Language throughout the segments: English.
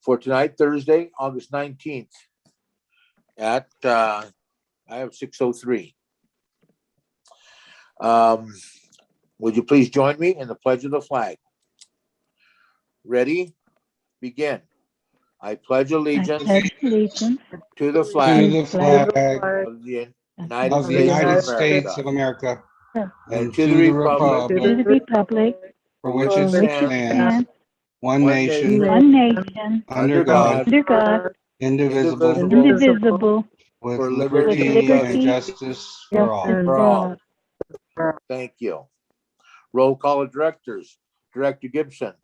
for tonight, Thursday, August 19th at, I have 6:03. Would you please join me in the pledge of the flag? Ready? Begin. I pledge allegiance to the flag To the flag of the United of the United States States of America and to the republic for which it stands, one nation, under God, indivisible, with liberty and justice for all. for all. Thank you. Roll call of directors. Director Gibson.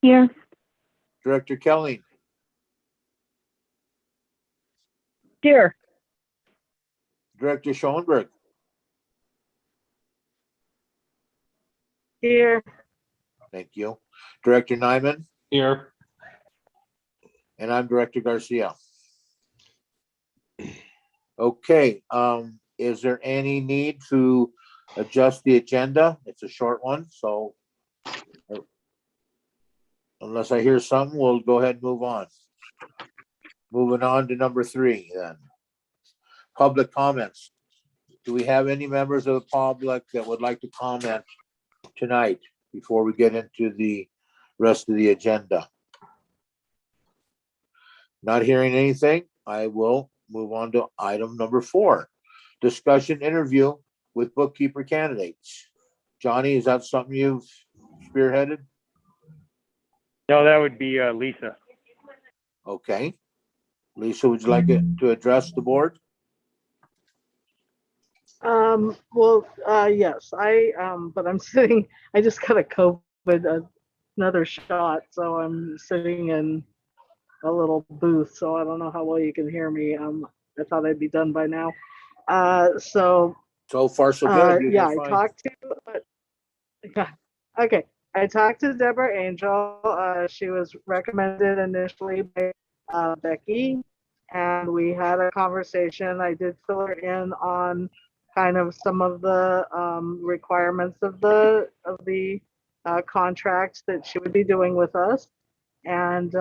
Here. Director Kelly. Here. Director Schoenberg. Here. Thank you. Director Nyman. Here. And I'm Director Garcia. Okay, is there any need to adjust the agenda? It's a short one, so unless I hear something, we'll go ahead and move on. Moving on to number 3 then. Public comments. Do we have any members of the public that would like to comment tonight before we get into the rest of the agenda? Not hearing anything, I will move on to item number 4. Discussion interview with bookkeeper candidates. Johnny, is that something you've spearheaded? No, that would be Lisa. Okay. Lisa, would you like to address the board? Yes, but I'm sitting, I just got a COVID, another shot, so I'm sitting in a little booth, so I don't know how well you can hear me. I thought I'd be done by now. So far so good. Yeah, I talked to Deborah Angel. She was recommended initially by Becky, and we had a conversation. I did fill her in on kind of some of the requirements of the contracts that she would be doing with us. And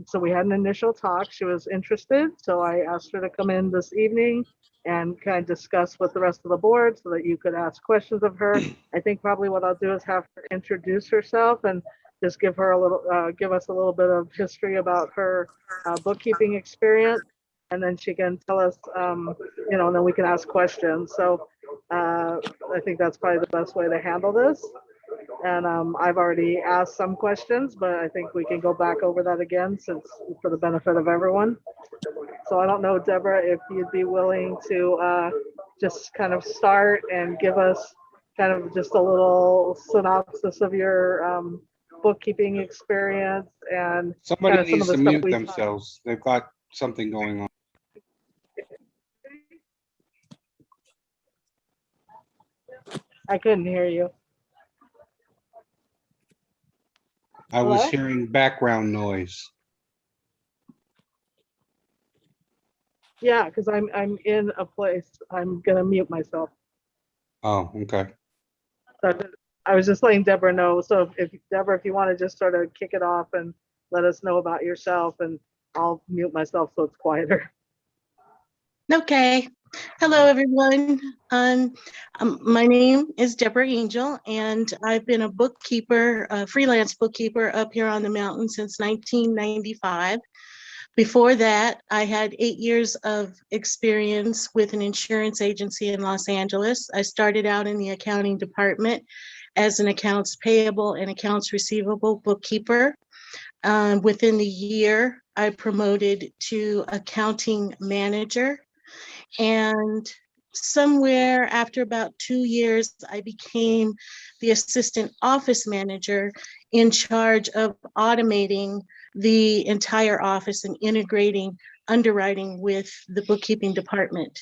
so we had an initial talk. She was interested, so I asked her to come in this evening and kind of discuss with the rest of the board so that you could ask questions of her. I think probably what I'll do is have her introduce herself and just give her a little, give us a little bit of history about her bookkeeping experience, and then she can tell us, and then we can ask questions. So I think that's probably the best way to handle this. And I've already asked some questions, but I think we can go back over that again since for the benefit of everyone. So I don't know, Deborah, if you'd be willing to just kind of start and give us kind of just a little synopsis of your bookkeeping experience and Somebody kind of needs some to of the stuff mute themselves. They've got something going on. I couldn't hear you. I was Hello? hearing background noise. Yeah, because I'm in a place. I'm gonna mute myself. Oh, okay. So I was just letting Deborah know. So if Deborah, if you want to just sort of kick it off and let us know about yourself, and I'll mute myself so it's quieter. Okay. Hello, everyone. My name is Deborah Angel, and I've been a bookkeeper, a freelance bookkeeper up here on the mountain since 1995. Before that, I had 8 years of experience with an insurance agency in Los Angeles. I started out in the accounting department as an accounts payable and accounts receivable bookkeeper. Within the year, I promoted to accounting manager. And somewhere after about 2 years, I became the assistant office manager in charge of automating the entire office and integrating underwriting with the bookkeeping department.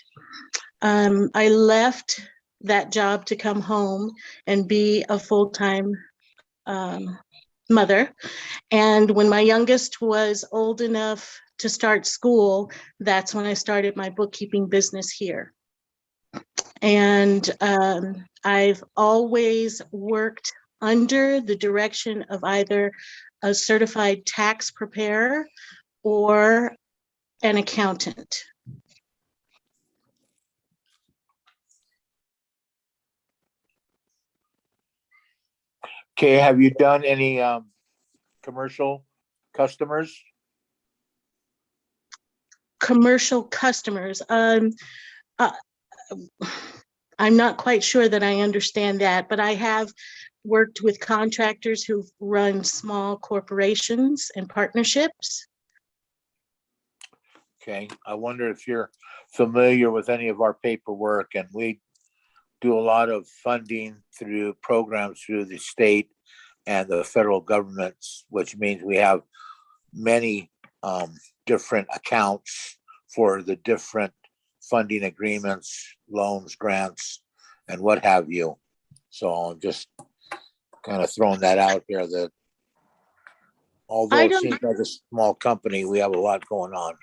I left that job to come home and be a full-time mother. And when my youngest was old enough to start school, that's when I started my bookkeeping business here. And I've always worked under the direction of either a certified tax preparer or an accountant. Okay, have you done any commercial customers? Commercial customers. I'm not quite sure that I understand that, but I have worked with contractors who run small corporations and partnerships. Okay, I wonder if you're familiar with any of our paperwork, and we do a lot of funding through programs through the state and the federal governments, which means we have many different accounts for the different funding agreements, loans, grants, and what have you. So I'm just kind of throwing that out there that although it seems like a small company, we have a lot going on.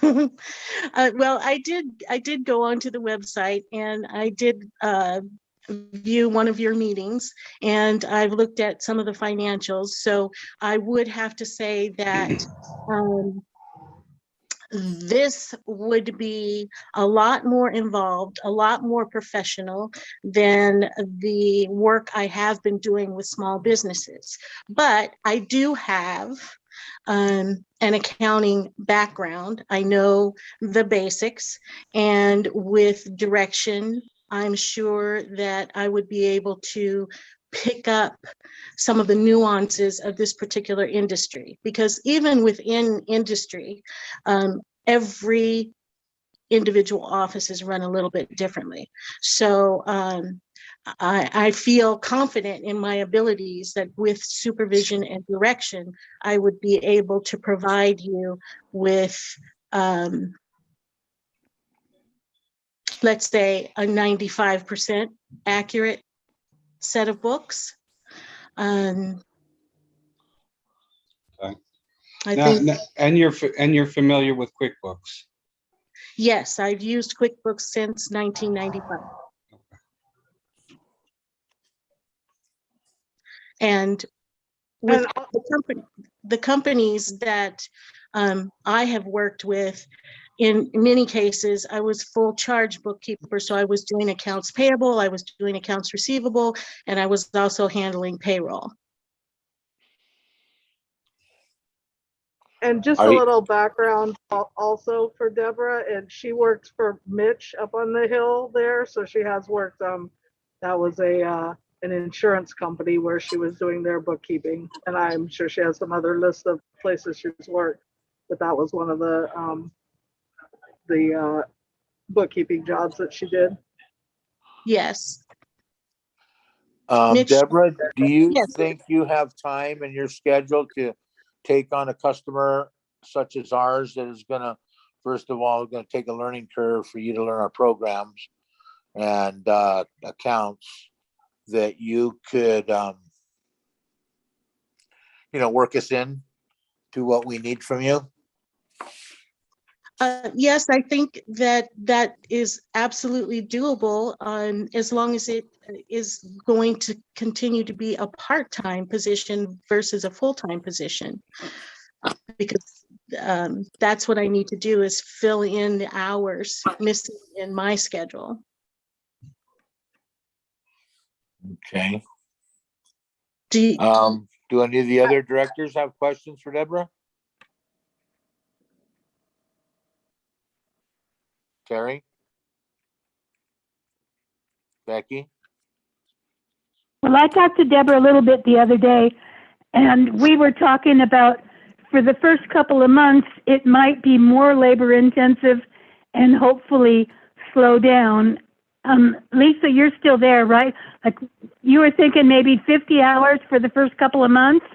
Well, I did go onto the website, and I did view one of your meetings, and I've looked at some of the financials. So I would have to say that this would be a lot more involved, a lot more professional than the work I have been doing with small businesses. But I do have an accounting background. I know the basics, and with direction, I'm sure that I would be able to pick up some of the nuances of this particular industry, because even within industry, every individual office is run a little bit differently. So I feel confident in my abilities that with supervision and direction, I would be able to provide you with, let's say, a 95% accurate set of books. Okay. I Now, think, and you're familiar with QuickBooks. yes, I've used QuickBooks since 1995. And with the companies that I have worked with, in many cases, I was full charge bookkeeper. So I was doing accounts payable, I was doing accounts receivable, and I was also handling payroll. And just a little background also for Deborah, and she works for Mitch up on the hill there. So she has worked, that was an insurance company where she was doing their bookkeeping. And I'm sure she has some other list of places she's worked, but that was one of the bookkeeping jobs that she did. Yes. Deborah, do you Yes. think you have time in your schedule to take on a customer such as ours that is gonna, first of all, gonna take a learning curve for you to learn our programs and accounts, that you could work us in to what we need from you? Yes, I think that is absolutely doable, as long as it is going to continue to be a part-time position versus a full-time position. Because that's what I need to do, is fill in the hours missing in my schedule. Okay. Do any of the other directors have questions for Deborah? Terry? Becky? Well, I talked to Deborah a little bit the other day, and we were talking about, for the first couple of months, it might be more labor intensive and hopefully slow down. Lisa, you're still there, right? Like, you were thinking maybe 50 hours for the first couple of months?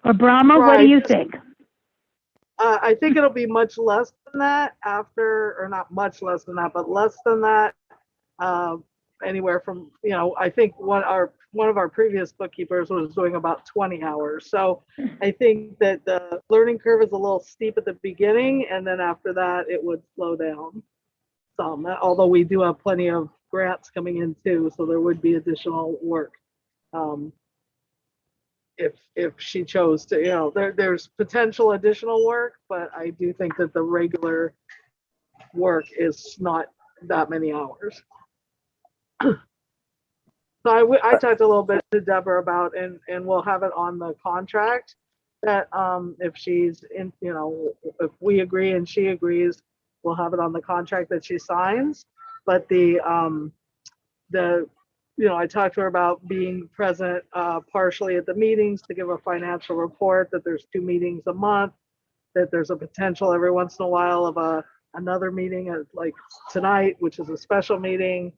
Or Brahma, what do you think? I think it'll be much less than that after, or not much less than that, but less than that. Anywhere from, I think one of our previous bookkeepers was doing about 20 hours. So I think that the learning curve is a little steep at the beginning, and then after that it would slow down some, although we do have plenty of grants coming in too, so there would be additional work. if she chose to, there's potential additional work, but I do think that the regular work is not that many hours. So I talked a little bit to Deborah about, and we'll have it on the contract that if she's in, if we agree and she agrees, we'll have it on the contract that she signs. But I talked to her about being present partially at the meetings to give a financial report, that there's 2 meetings a month, that there's a potential every once in a while of another meeting like tonight, which is a special meeting.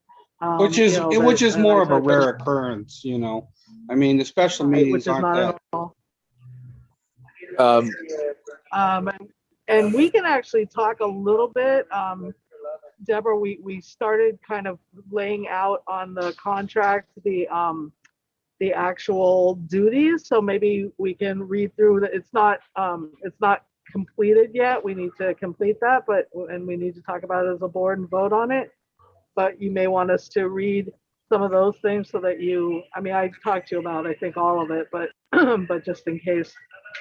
Which is more of a rare occurrence, I mean, the special Right, meetings which is aren't not that. at all. And we can actually talk a little bit. Deborah, we started kind of laying out on the contract the actual duties. So maybe we can read through that. It's not completed yet. We need to complete that, and we need to talk about it as a board and vote on it. But you may want us to read some of those things so that I talked to you about, I think, all of it, but but just in case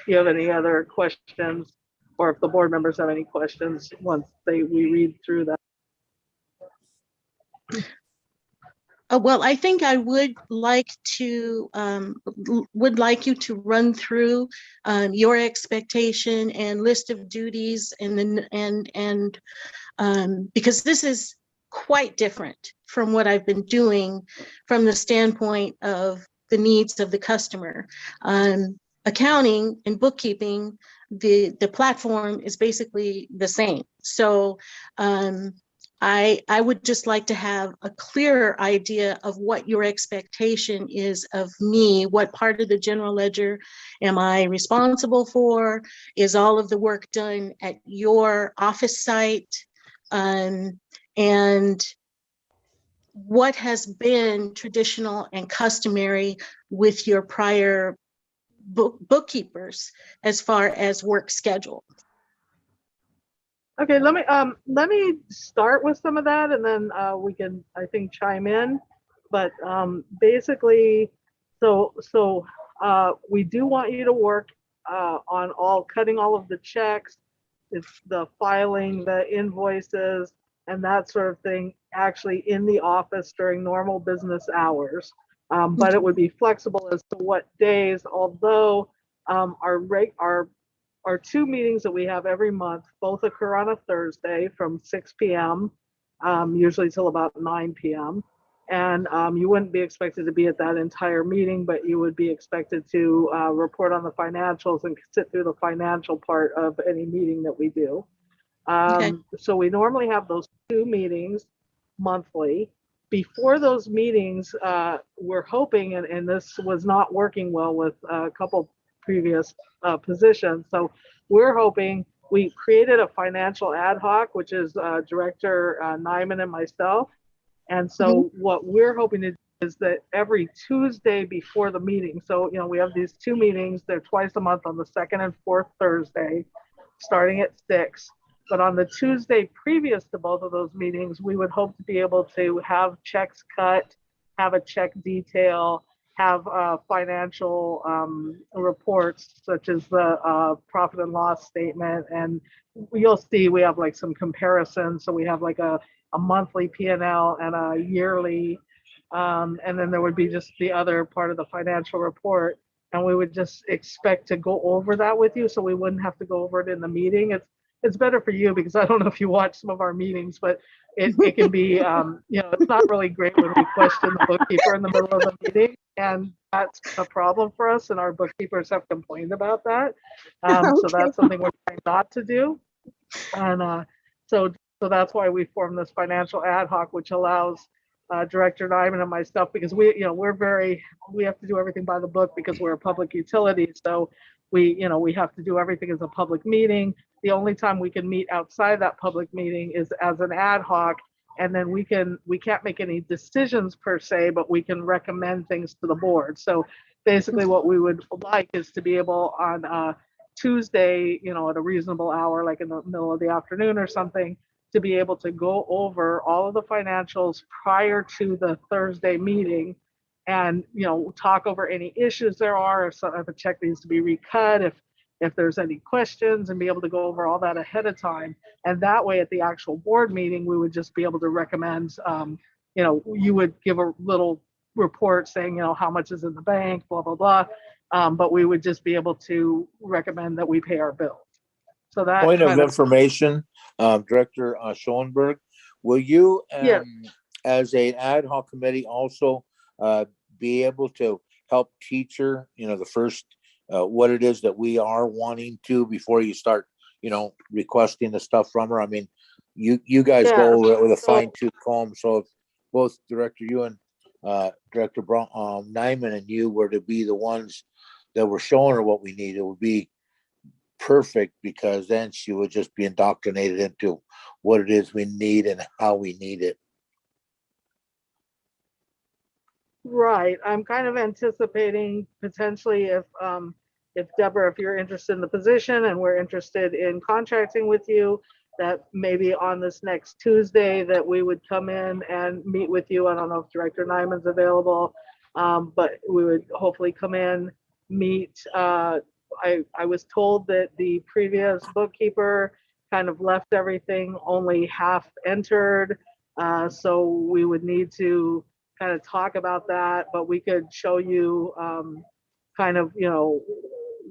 you have any other questions, or if the board members have any questions once we read through that. Well, I think I would like you to run through your expectation and list of duties, and because this is quite different from what I've been doing from the standpoint of the needs of the customer. Accounting and bookkeeping, the platform is basically the same. So I would just like to have a clearer idea of what your expectation is of me. What part of the general ledger am I responsible for? Is all of the work done at your office site? And what has been traditional and customary with your prior bookkeepers as far as work schedule? Okay, let me start with some of that, and then we can, I think, chime in. But basically, so we do want you to work on cutting all of the checks, it's the filing, the invoices, and that sort of thing, actually in the office during normal business hours. But it would be flexible as to what days, although our 2 meetings that we have every month both occur on a Thursday from 6 p.m. Usually till about 9 p.m. And you wouldn't be expected to be at that entire meeting, but you would be expected to report on the financials and sit through the financial part of any meeting that we do. Okay. So we normally have those 2 meetings monthly. Before those meetings, we're hoping, and this was not working well with a couple previous positions. So we're hoping, we created a financial ad hoc, which is Director Nyman and myself. And so what we're hoping to do is that every Tuesday before the meeting, so we have these 2 meetings, they're twice a month on the 2nd and 4th Thursday, starting at 6. But on the Tuesday previous to both of those meetings, we would hope to be able to have checks cut, have a check detail, have financial reports such as the profit and loss statement. And you'll see we have like some comparisons. So we have like a monthly P&L and a yearly, and then there would be just the other part of the financial report. And we would just expect to go over that with you, so we wouldn't have to go over it in the meeting. It's better for you, because I don't know if you watch some of our meetings, but it can be, it's not really great when we question the bookkeeper in the middle of the meeting. And that's a problem for us, and our bookkeepers have complained about that. So that's something we're trying not to do. And so that's why we formed this financial ad hoc, which allows Director Nyman and myself, because we have to do everything by the book because we're a public utility. So we have to do everything as a public meeting. The only time we can meet outside that public meeting is as an ad hoc. And then we can't make any decisions per se, but we can recommend things to the board. So basically what we would like is to be able on Tuesday, at a reasonable hour, like in the middle of the afternoon or something, to be able to go over all of the financials prior to the Thursday meeting, and, talk over any issues there are, if a check needs to be recut, if there's any questions, and be able to go over all that ahead of time. And that way, at the actual board meeting, we would just be able to recommend, you would give a little report saying, how much is in the bank, blah, blah, blah. But we would just be able to recommend that we pay our bills. So that Point of kind of, information, Director Schoenberg, will you, Yes. as an ad hoc committee, also be able to help teach her, the first, what it is that we are wanting to before you start, requesting the stuff from her? I mean, you guys Yeah, go over it with a so- fine tooth comb. So if both Director you and Director Nyman and you were to be the ones that were showing her what we need, it would be perfect, because then she would just be indoctrinated into what it is we need and how we need it. Right. I'm kind of anticipating potentially if Deborah, if you're interested in the position and we're interested in contracting with you, that maybe on this next Tuesday that we would come in and meet with you. I don't know if Director Nyman's available, but we would hopefully come in, meet. I was told that the previous bookkeeper kind of left everything only half entered. So we would need to kind of talk about that, but we could show you kind of,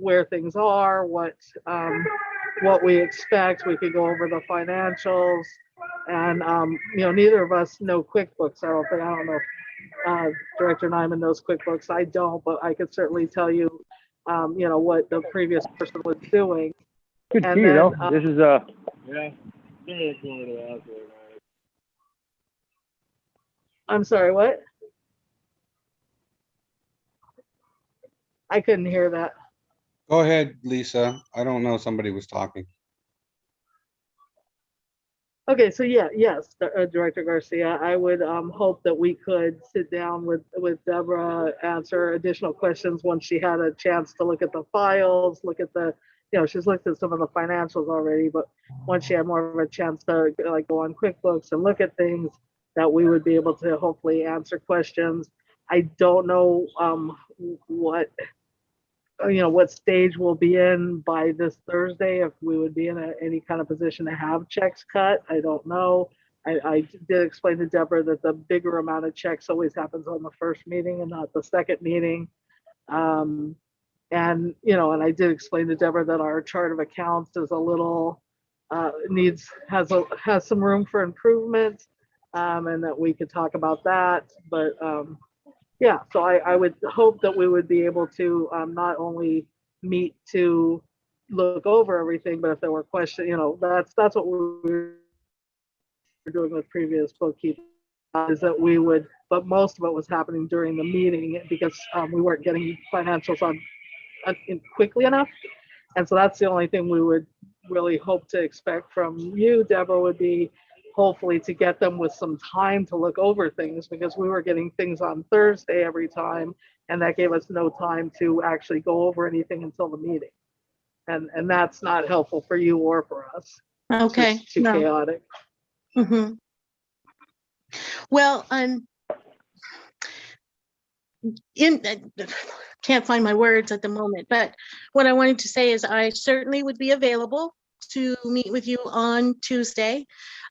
where things are, what we expect. We could go over the financials, and neither of us know QuickBooks. I don't know if Director Nyman knows QuickBooks. I don't, but I could certainly tell you, what the previous person was doing. Good to And see you, then, though. This is, I'm sorry, what? I couldn't hear that. Go ahead, Lisa. I don't know, somebody was talking. Okay, so yes, Director Garcia, I would hope that we could sit down with Deborah, answer additional questions once she had a chance to look at the files, look at the, she's looked at some of the financials already, but once she had more of a chance to like go on QuickBooks and look at things, that we would be able to hopefully answer questions. I don't know what stage we'll be in by this Thursday, if we would be in any kind of position to have checks cut. I don't know. I did explain to Deborah that the bigger amount of checks always happens on the first meeting and not the second meeting. And I did explain to Deborah that our chart of accounts is a little, has some room for improvement, and that we could talk about that. But yeah, so I would hope that we would be able to not only meet to look over everything, but if there were questions, that's what we were doing with previous bookkeeping, is that we would, but most of it was happening during the meeting because we weren't getting financials on quickly enough. And so that's the only thing we would really hope to expect from you, Deborah, would be hopefully to get them with some time to look over things, because we were getting things on Thursday every time, and that gave us no time to actually go over anything until the meeting. And that's not helpful for you or for us. Okay. It's too No. chaotic. Mhm. Well, can't find my words at the moment, but what I wanted to say is I certainly would be available to meet with you on Tuesday.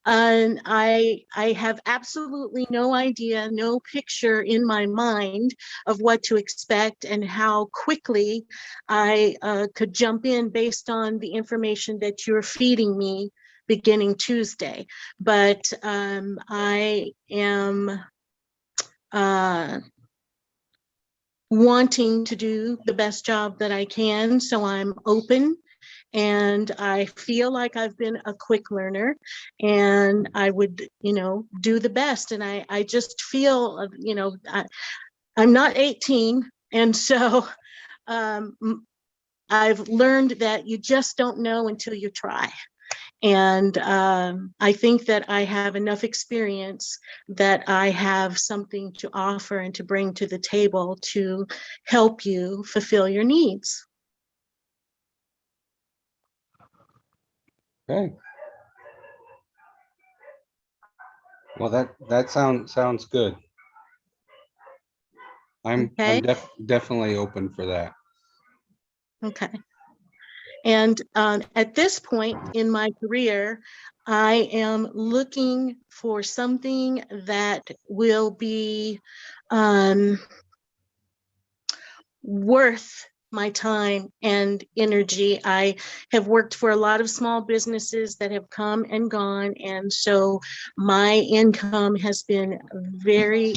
And I have absolutely no idea, no picture in my mind of what to expect and how quickly I could jump in based on the information that you're feeding me beginning Tuesday. But I am wanting to do the best job that I can. So I'm open, and I feel like I've been a quick learner, and I would, do the best. And I just feel, I'm not 18. And so I've learned that you just don't know until you try. And I think that I have enough experience that I have something to offer and to bring to the table to help you fulfill your needs. Okay. Well, that sounds good. I'm Okay. definitely open for that. Okay. And at this point in my career, I am looking for something that will be worth my time and energy. I have worked for a lot of small businesses that have come and gone, and so my income has been very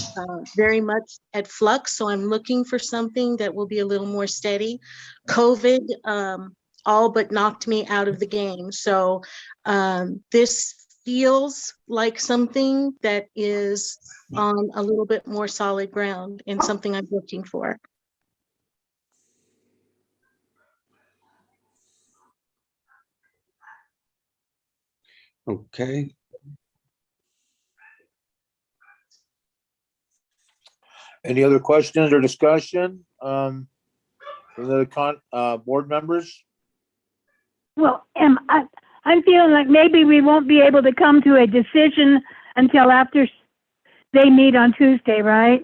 much at flux. So I'm looking for something that will be a little more steady. COVID all but knocked me out of the game. So this feels like something that is on a little bit more solid ground and something I'm looking for. Okay. Any other questions or discussion? From the board members? Well, I'm feeling like maybe we won't be able to come to a decision until after they meet on Tuesday, right?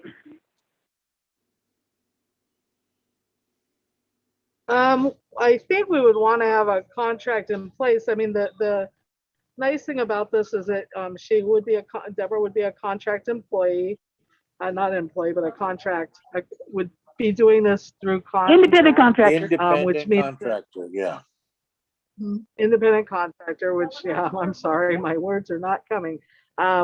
I think we would want to have a contract in place. I mean, the nice thing about this is that she would be Deborah would be a contract employee, not employee, but a contract. Would be doing this through Independent contractor. which Independent means contractor, yeah. independent contractor, which, yeah, I'm sorry, my words are not coming,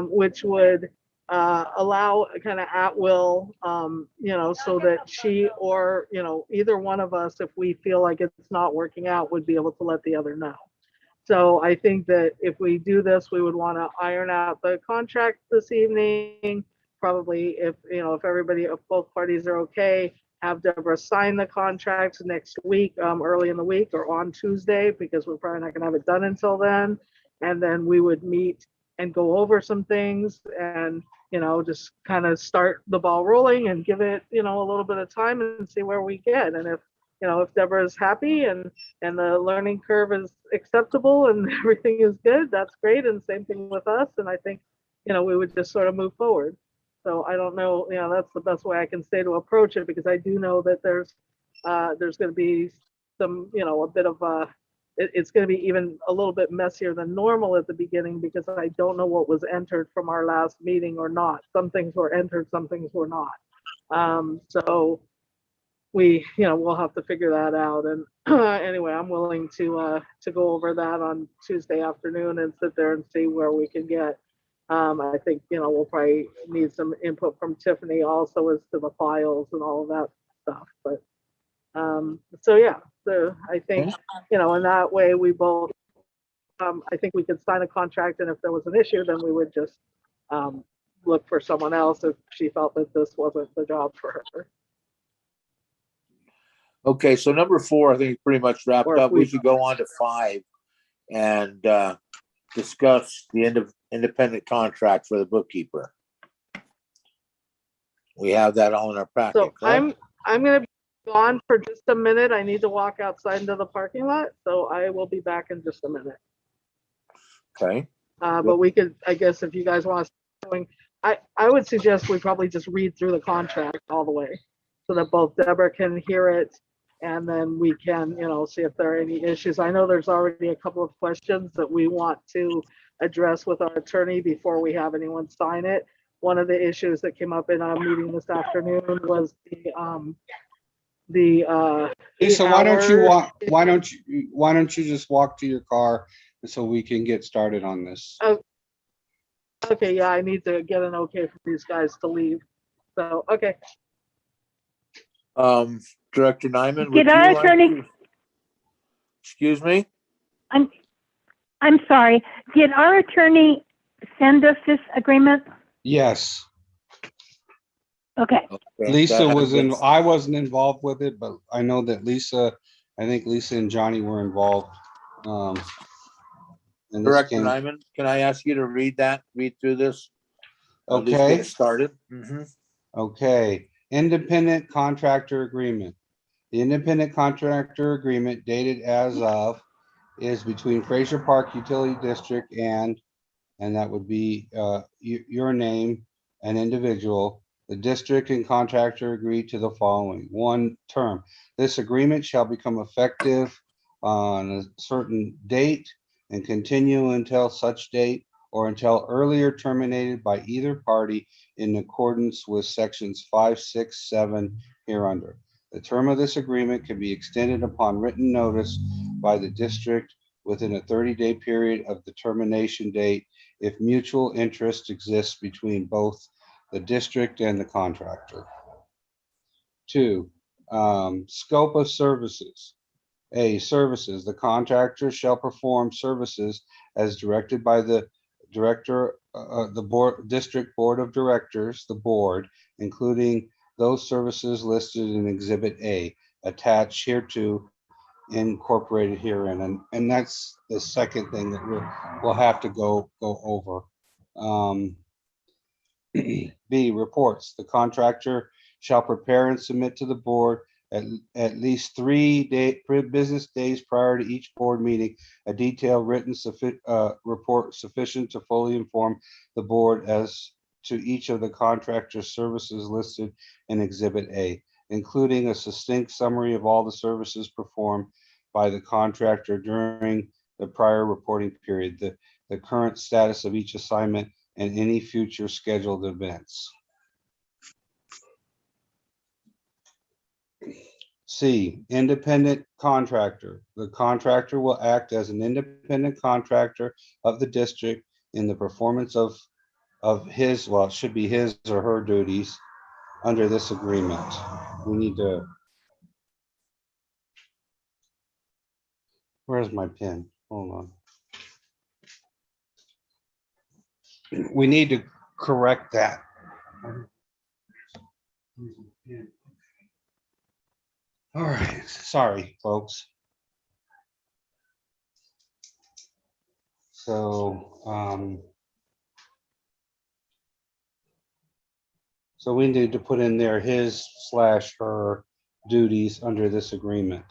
which would allow kind of at will, so that she or, either one of us, if we feel like it's not working out, would be able to let the other know. So I think that if we do this, we would want to iron out the contract this evening. Probably if everybody, if both parties are okay, have Deborah sign the contract next week, early in the week or on Tuesday, because we're probably not going to have it done until then. And then we would meet and go over some things and, just kind of start the ball rolling and give it, a little bit of time and see where we get. And if Deborah is happy and the learning curve is acceptable and everything is good, that's great. And same thing with us. And I think, we would just sort of move forward. So I don't know, that's the best way I can say to approach it, because I do know that there's going to be some, a bit of it's going to be even a little bit messier than normal at the beginning, because I don't know what was entered from our last meeting or not. Some things were entered, some things were not. So we'll have to figure that out. And anyway, I'm willing to go over that on Tuesday afternoon and sit there and see where we can get. I think, we'll probably need some input from Tiffany also as to the files and all of that stuff. But so yeah, I think, in that way we both, I think we could sign a contract, and if there was an issue, then we would just look for someone else if she felt that this wasn't the job for her. Okay, so number 4, I think is pretty much wrapped up. We should go on to 5 and discuss the independent contract for the bookkeeper. We have that all in our packet. So I'm going to be gone for just a minute. I need to walk outside into the parking lot, so I will be back in just a minute. Okay. But we could, I guess, if you guys want to going, I would suggest we probably just read through the contract all the way so that both Deborah can hear it, and then we can, see if there are any issues. I know there's already a couple of questions that we want to address with our attorney before we have anyone sign it. One of the issues that came up in our meeting this afternoon was the Lisa, why don't you just walk to your car so we can get started on this? Okay, yeah, I need to get an okay for these guys to leave. So, okay. Director Nyman, Did our attorney? Excuse me? I'm sorry. Did our attorney send us this agreement? Yes. Okay. Lisa I wasn't involved with it, but I know that I think Lisa and Johnny were involved. Director Nyman, can I ask you to read through this? Okay. At least get it started. Okay. Independent contractor agreement. The independent contractor agreement dated as of is between Fraser Park Utility District and that would be your name, an individual, The district and contractor agree to the following. One, term. This agreement shall become effective on a certain date and continue until such date or until earlier terminated by either party in accordance with sections 5, 6, 7 hereunder. The term of this agreement can be extended upon written notice by the district within a 30-day period of the termination date if mutual interest exists between both the district and the contractor. 2, scope of services. A, services. The contractor shall perform services as directed by the director, the board, district board of directors, the board, including those services listed in Exhibit A, attached hereto, incorporated herein. And that's the second thing that we'll have to go over. B, reports. The contractor shall prepare and submit to the board at least 3 business days prior to each board meeting, a detailed written report sufficient to fully inform the board as to each of the contractor's services listed in Exhibit A, including a succinct summary of all the services performed by the contractor during the prior reporting period, the current status of each assignment, and any future scheduled events. C, independent contractor. The contractor will act as an independent contractor of the district in the performance of his, well, it should be his or her duties under this agreement. We need to. Where's my pen? Hold on. We need to correct that. All right, sorry, folks. So, so we need to put in there his/her duties under this agreement.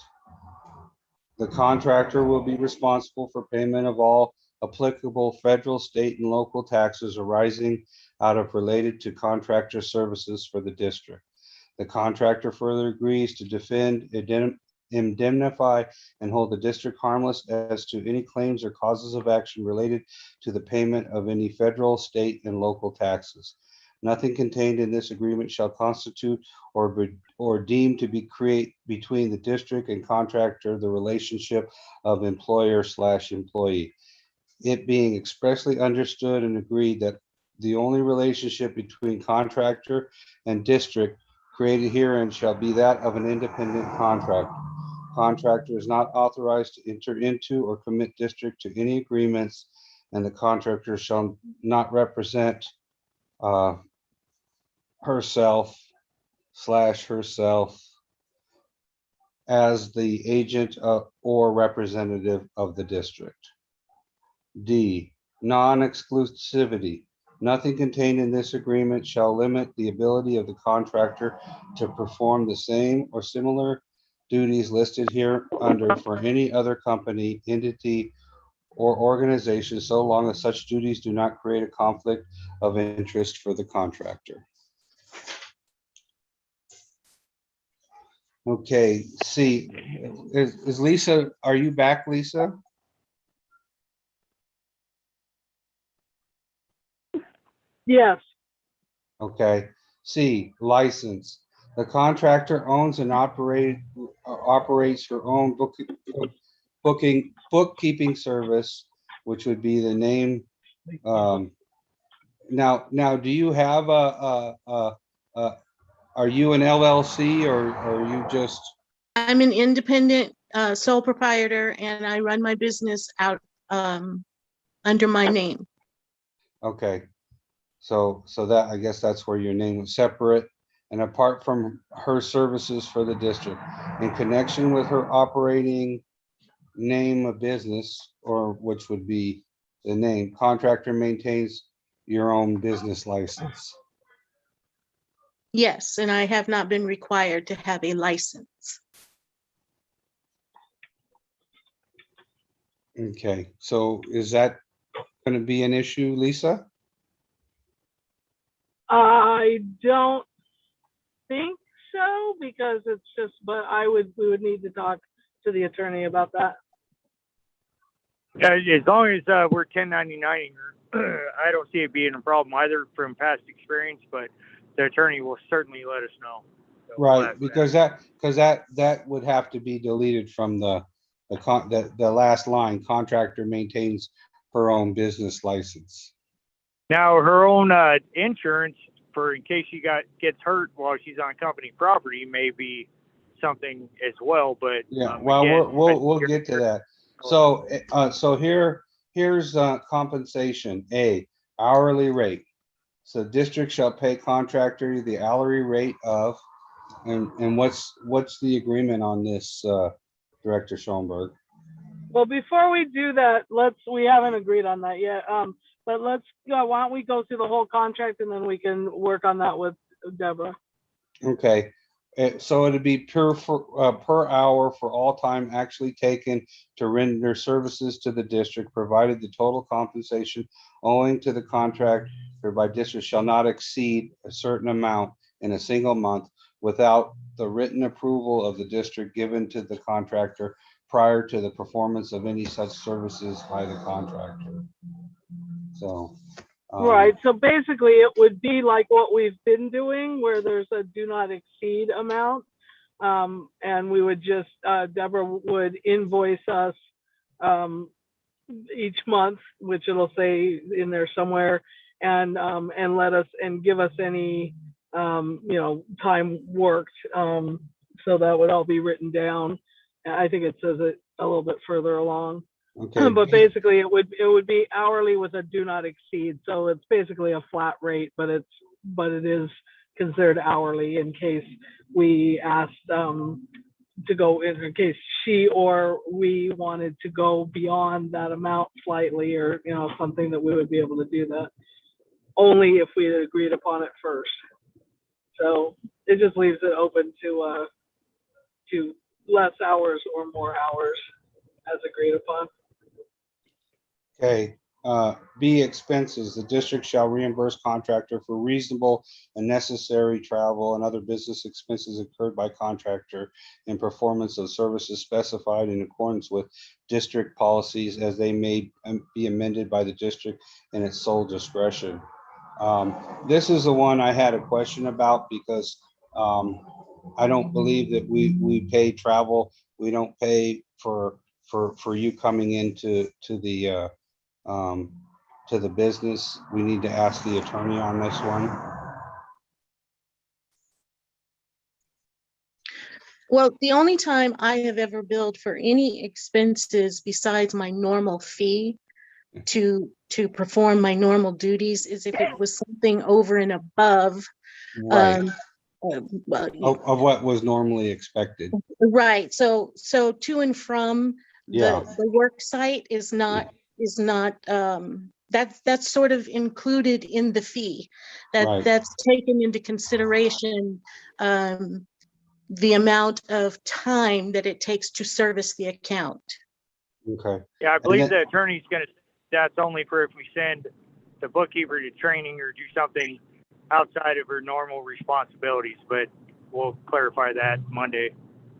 The contractor will be responsible for payment of all applicable federal, state, and local taxes arising out of related to contractor services for the district. The contractor further agrees to defend, indemnify, and hold the district harmless as to any claims or causes of action related to the payment of any federal, state, and local taxes. Nothing contained in this agreement shall constitute or deem to be create between the district and contractor the relationship of employer/employee. It being expressly understood and agreed that the only relationship between contractor and district created herein shall be that of an independent contractor. Contractor is not authorized to enter into or commit district to any agreements, and the contractor shall not represent herself as the agent or representative of the district. D, non-exclusivity. Nothing contained in this agreement shall limit the ability of the contractor to perform the same or similar duties listed here under for any other company, entity, or organization, so long as such duties do not create a conflict of interest for the contractor. Okay, C, is Lisa, are you back, Lisa? Yes, Okay, C, license. The contractor owns and operates her own bookkeeping service, which would be the name. Now, do you have are you an LLC or are you just? I'm an independent sole proprietor and I run my business out under my name. Okay, so that, I guess that's where your name was separate and apart from her services for the district. In connection with her operating name of business, or which would be the name, contractor maintains your own business license. Yes, and I have not been required to have a license. Okay, so is that going to be an issue, Lisa? I don't think so, because it's just, but we would need to talk to the attorney about that. As long as we're 1099ing her, I don't see it being a problem either from past experience, but the attorney will certainly let us know. So we'll Right, ask because that would have to be deleted from the last line, contractor maintains her own business license. Now, her own insurance for in case she gets hurt while she's on company property may be something as well, but Yeah, well, again, we'll get to that. So, here's compensation, A, hourly rate. So district shall pay contractor the hourly rate of, and what's the agreement on this, Director Schoenberg? Well, before we do that, we haven't agreed on that yet. But let's go, why don't we go through the whole contract and then we can work on that with Deborah. Okay, so it'd be per hour for all time actually taken to render services to the district, provided the total compensation owing to the contract or by district shall not exceed a certain amount in a single month without the written approval of the district given to the contractor prior to the performance of any such services by the contractor. So. Right, so basically it would be like what we've been doing where there's a do not exceed amount. And we would just, Deborah would invoice us each month, which it'll say in there somewhere, and let us, and give us any, time worked. So that would all be written down. I think it says it a little bit further along. Okay. But basically it would be hourly with a do not exceed. So it's basically a flat rate, but it is considered hourly in case we asked to go in case she or we wanted to go beyond that amount slightly, or something, that we would be able to do that only if we had agreed upon it first. So it just leaves it open to less hours or more hours as agreed upon. Okay, B, expenses. The district shall reimburse contractor for reasonable and necessary travel and other business expenses incurred by contractor in performance of services specified in accordance with district policies as they may be amended by the district in its sole discretion. This is the one I had a question about because I don't believe that we pay travel. We don't pay for you coming into to the business. We need to ask the attorney on this one. Well, the only time I have ever billed for any expenses besides my normal fee to perform my normal duties is if it was something over and above. Right. Well, Of what was normally expected. right. So to and from Yeah. the work site is not that's sort of included in the fee. Right. That's taken into consideration the amount of time that it takes to service the account. Okay. Yeah, I believe the attorney's gonna, that's only for if we send the bookkeeper to training or do something outside of her normal responsibilities, but we'll clarify that Monday.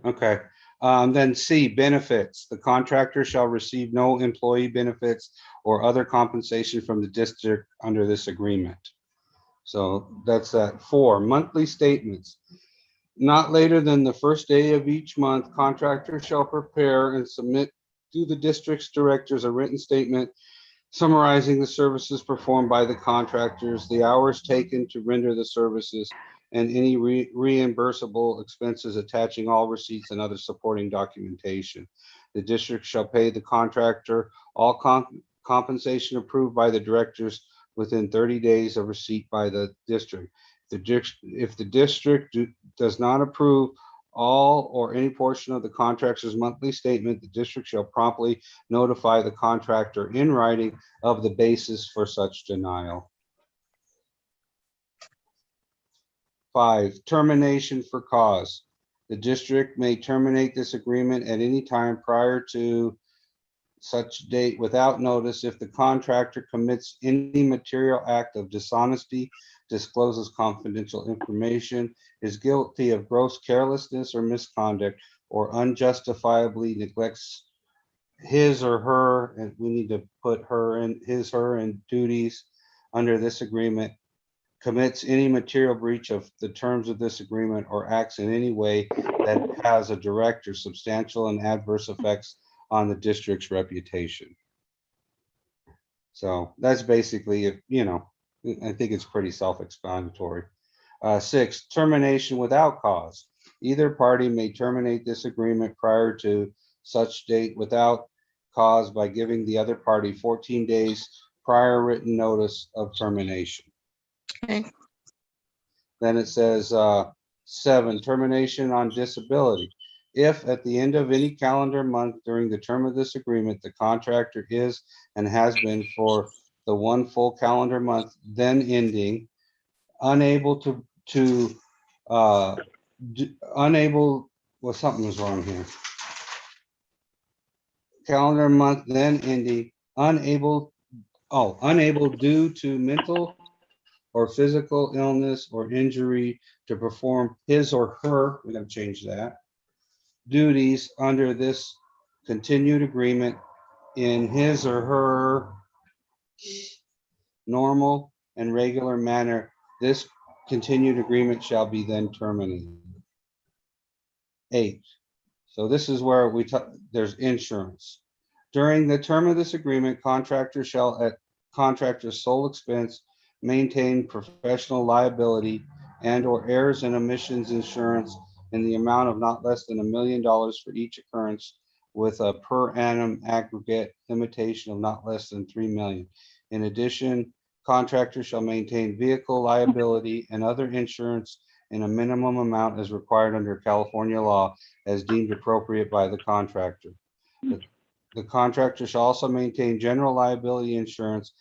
Okay. Then C, benefits. The contractor shall receive no employee benefits or other compensation from the district under this agreement. So that's that. 4, monthly statements. Not later than the first day of each month, contractor shall prepare and submit to the district's directors a written statement summarizing the services performed by the contractors, the hours taken to render the services, and any reimbursable expenses, attaching all receipts and other supporting documentation. The district shall pay the contractor all compensation approved by the directors within 30 days of receipt by the district. If the district does not approve all or any portion of the contractor's monthly statement, the district shall promptly notify the contractor in writing of the basis for such denial. 5, termination for cause. The district may terminate this agreement at any time prior to such date without notice if the contractor commits any material act of dishonesty, discloses confidential information, is guilty of gross carelessness or misconduct, or unjustifiably neglects his or her, and we need to put her in his, her, and duties under this agreement, commits any material breach of the terms of this agreement, or acts in any way that has a direct or substantial and adverse effects on the district's reputation. So that's basically, I think it's pretty self-explanatory. 6, termination without cause. Either party may terminate this agreement prior to such date without cause by giving the other party 14 days prior written notice of termination. Okay. Then it says 7, termination on disability. If at the end of any calendar month during the term of this agreement, the contractor is and has been for the one full calendar month then ending, unable well, something was wrong here. Calendar month then ending, unable due to mental or physical illness or injury to perform his or her, we're gonna change that, duties under this continued agreement in his or her normal and regular manner, this continued agreement shall be then terminated. 8, so this is where there's insurance. During the term of this agreement, contractor shall at contractor's sole expense maintain professional liability and or errors and omissions insurance in the amount of not less than $1 million for each occurrence, with a per annum aggregate limitation of not less than 3 million. In addition, contractor shall maintain vehicle liability and other insurance in a minimum amount as required under California law as deemed appropriate by the contractor. The contractor shall also maintain general liability insurance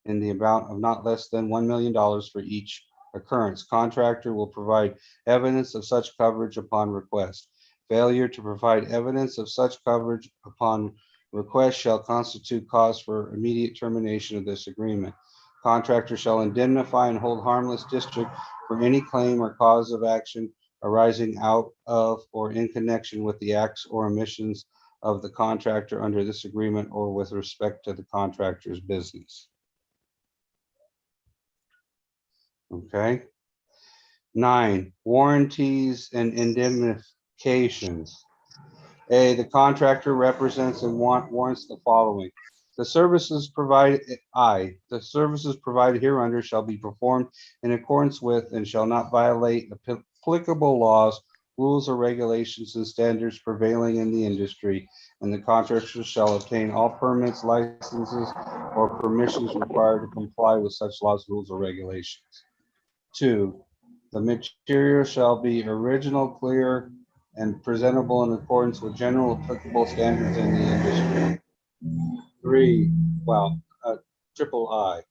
in the amount of not less than $1 million for each occurrence. Contractor will provide evidence of such coverage upon request. Failure to provide evidence of such coverage upon request shall constitute cause for immediate termination of this agreement. Contractor shall indemnify and hold harmless district for any claim or cause of action arising out of or in connection with the acts or omissions of the contractor under this agreement or with respect to the contractor's business. Okay. 9, warranties and indemnifications. A, the contractor represents and warrants the following. The services provided hereunder shall be performed in accordance with and shall not violate applicable laws, rules, or regulations and standards prevailing in the industry, and the contractor shall obtain all permits, licenses, or permissions required to comply with such laws, rules, or regulations. 2, the material shall be original, clear, and presentable in accordance with general applicable standards in the industry. 3, triple I,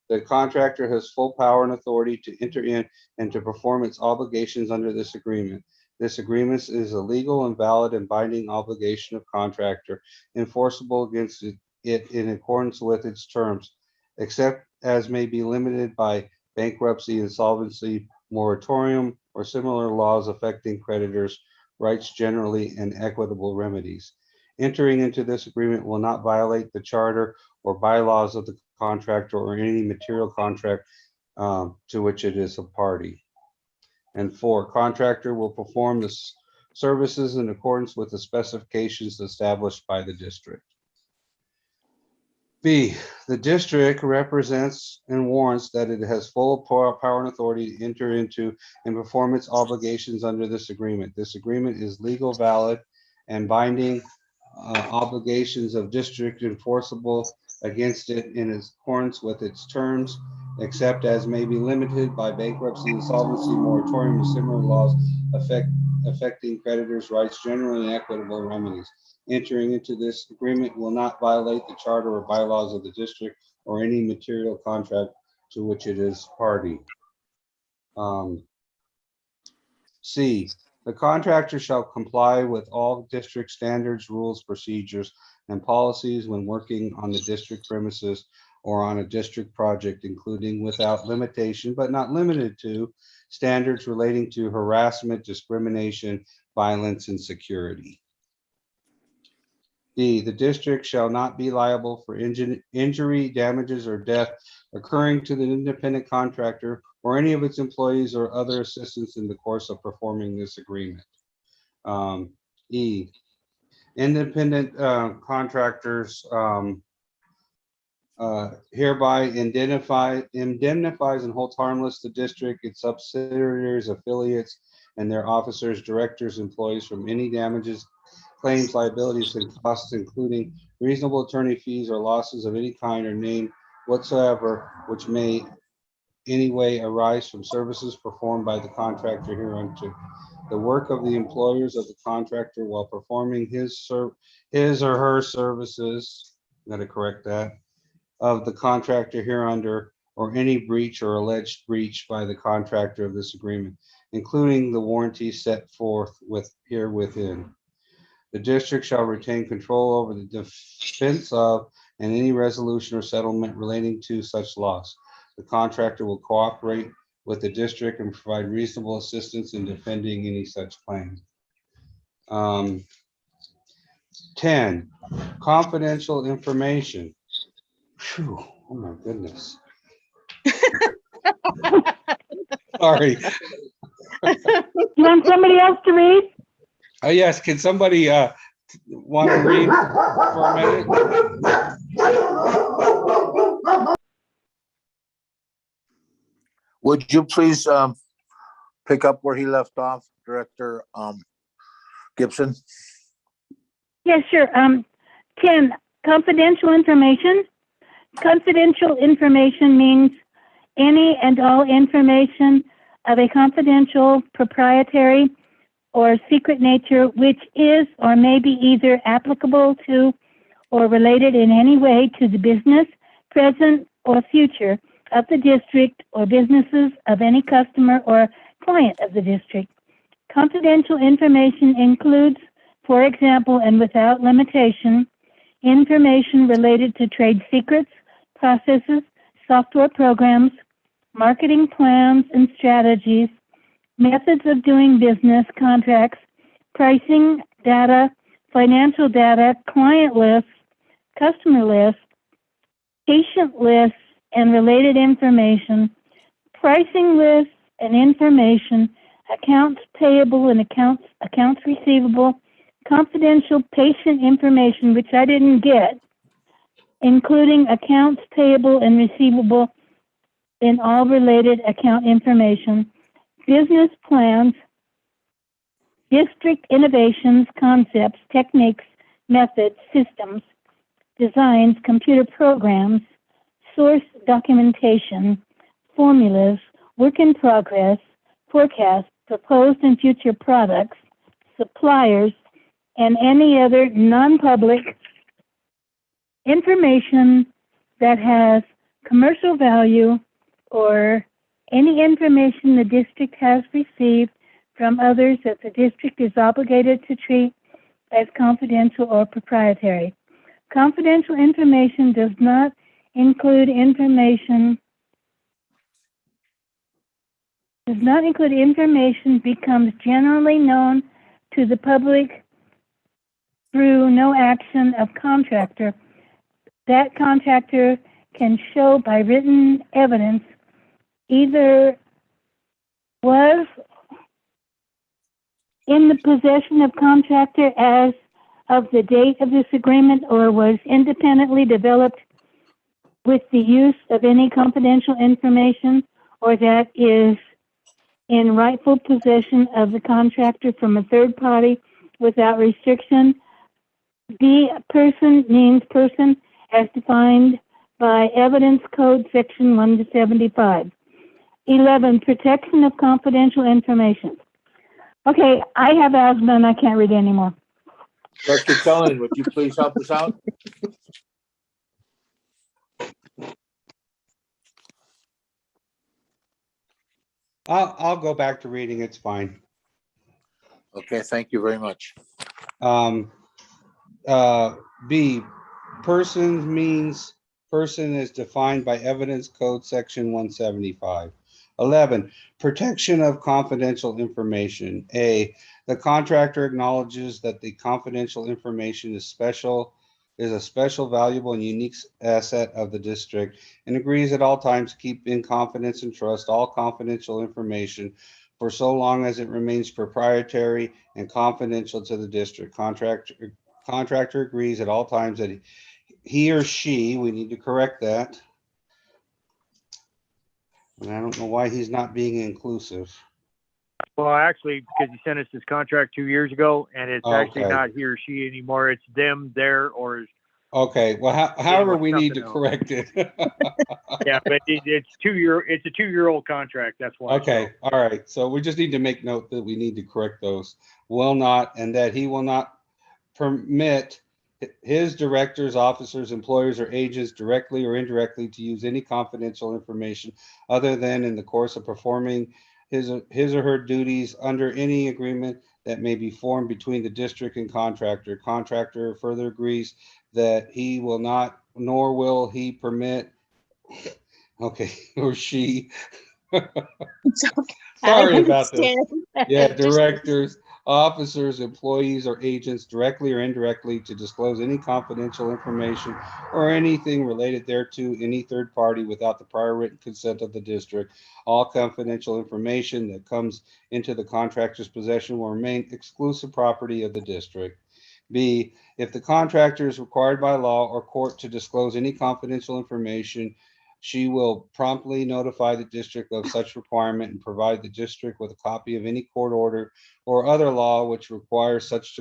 the contractor has full power and authority to enter in and to perform its obligations under this agreement. This agreement is a legal and valid and binding obligation of contractor, enforceable against it in accordance with its terms, except as may be limited by bankruptcy, insolvency, moratorium, or similar laws affecting creditors' rights generally and equitable remedies. Entering into this agreement will not violate the charter or bylaws of the contractor or any material contract to which it is a party. And 4, contractor will perform the services in accordance with the specifications established by the district. B, the district represents and warrants that it has full power and authority to enter into and perform its obligations under this agreement. This agreement is legal, valid, and binding obligations of district enforceable against it in accordance with its terms, except as may be limited by bankruptcy, insolvency, moratorium, and similar laws affecting creditors' rights, generally and equitable remedies. Entering into this agreement will not violate the charter or bylaws of the district or any material contract to which it is party. C, the contractor shall comply with all district standards, rules, procedures, and policies when working on the district premises or on a district project, including without limitation, but not limited to, standards relating to harassment, discrimination, violence, and security. D, the district shall not be liable for injury, damages, or death occurring to the independent contractor or any of its employees or other assistants in the course of performing this agreement. E, independent contractors hereby indemnifies and holds harmless the district, its subsidiaries, affiliates, and their officers, directors, employees from any damages, claims, liabilities, and costs, including reasonable attorney fees or losses of any kind or name whatsoever, which may any way arise from services performed by the contractor hereunto. The work of the employers of the contractor while performing his or her services, I'm gonna correct that, of the contractor hereunder, or any breach or alleged breach by the contractor of this agreement, including the warranty set forth here within. The district shall retain control over the defense of and any resolution or settlement relating to such loss. The contractor will cooperate with the district and provide reasonable assistance in defending any such claim. 10, confidential information. Phew, oh my goodness. Sorry. You want somebody else to read? Oh, yes, can somebody want to read for a minute? Would you please pick up where he left off, Director Gibson? Yes, sure. 10, confidential information. Confidential information means any and all information of a confidential, proprietary, or secret nature which is or may be either applicable to or related in any way to the business, present, or future of the district or businesses of any customer or client of the district. Confidential information includes, for example, and without limitation, information related to trade secrets, processes, software programs, marketing plans and strategies, methods of doing business, contracts, pricing, data, financial data, client lists, customer lists, patient lists, and related information, pricing lists and information, accounts payable and accounts receivable, confidential patient information, which I didn't get, including accounts payable and receivable in all related account information, business plans, district innovations, concepts, techniques, methods, systems, designs, computer programs, source documentation, formulas, work in progress, forecasts, proposed and future products, suppliers, and any other non-public information that has commercial value or any information the district has received from others that the district is obligated to treat as confidential or proprietary. Confidential information does not include information becomes generally known to the public through no action of contractor. That contractor can show by written evidence either was in the possession of contractor as of the date of this agreement or was independently developed with the use of any confidential information or that is in rightful possession of the contractor from a third party without restriction. B, person means person as defined by Evidence Code Section 1-75. 11, protection of confidential information. Okay, I have asthma and I can't read anymore. Dr. Cullen, would you please help us out? I'll go back to reading, it's fine. Okay, thank you very much. B, person means person is defined by Evidence Code Section 175. 11, protection of confidential information. A, the contractor acknowledges that the confidential information is a special, valuable, and unique asset of the district, and agrees at all times to keep in confidence and trust all confidential information for so long as it remains proprietary and confidential to the district. Contractor agrees at all times that he or she, we need to correct that. And I don't know why he's not being inclusive. Well, actually, because he sent us this contract 2 years ago, and it's actually Okay. not he or she anymore. It's them, their, or Okay, well, however, with we need to something else. correct it. yeah, but it's 2 year. It's a 2-year-old contract. That's why. Okay, all right. So we just need to make note that we need to correct those. Will not, and that he will not permit his directors, officers, employers, or agents directly or indirectly to use any confidential information other than in the course of performing his or her duties under any agreement that may be formed between the district and contractor. Contractor further agrees that he will not, nor will he permit, okay, or she. It's okay. Sorry I about this. understand. Yeah, Just- directors, officers, employees, or agents directly or indirectly to disclose any confidential information or anything related thereto any third party without the prior written consent of the district. All confidential information that comes into the contractor's possession will remain exclusive property of the district. B, if the contractor is required by law or court to disclose any confidential information, she will promptly notify the district of such requirement and provide the district with a copy of any court order or other law which requires such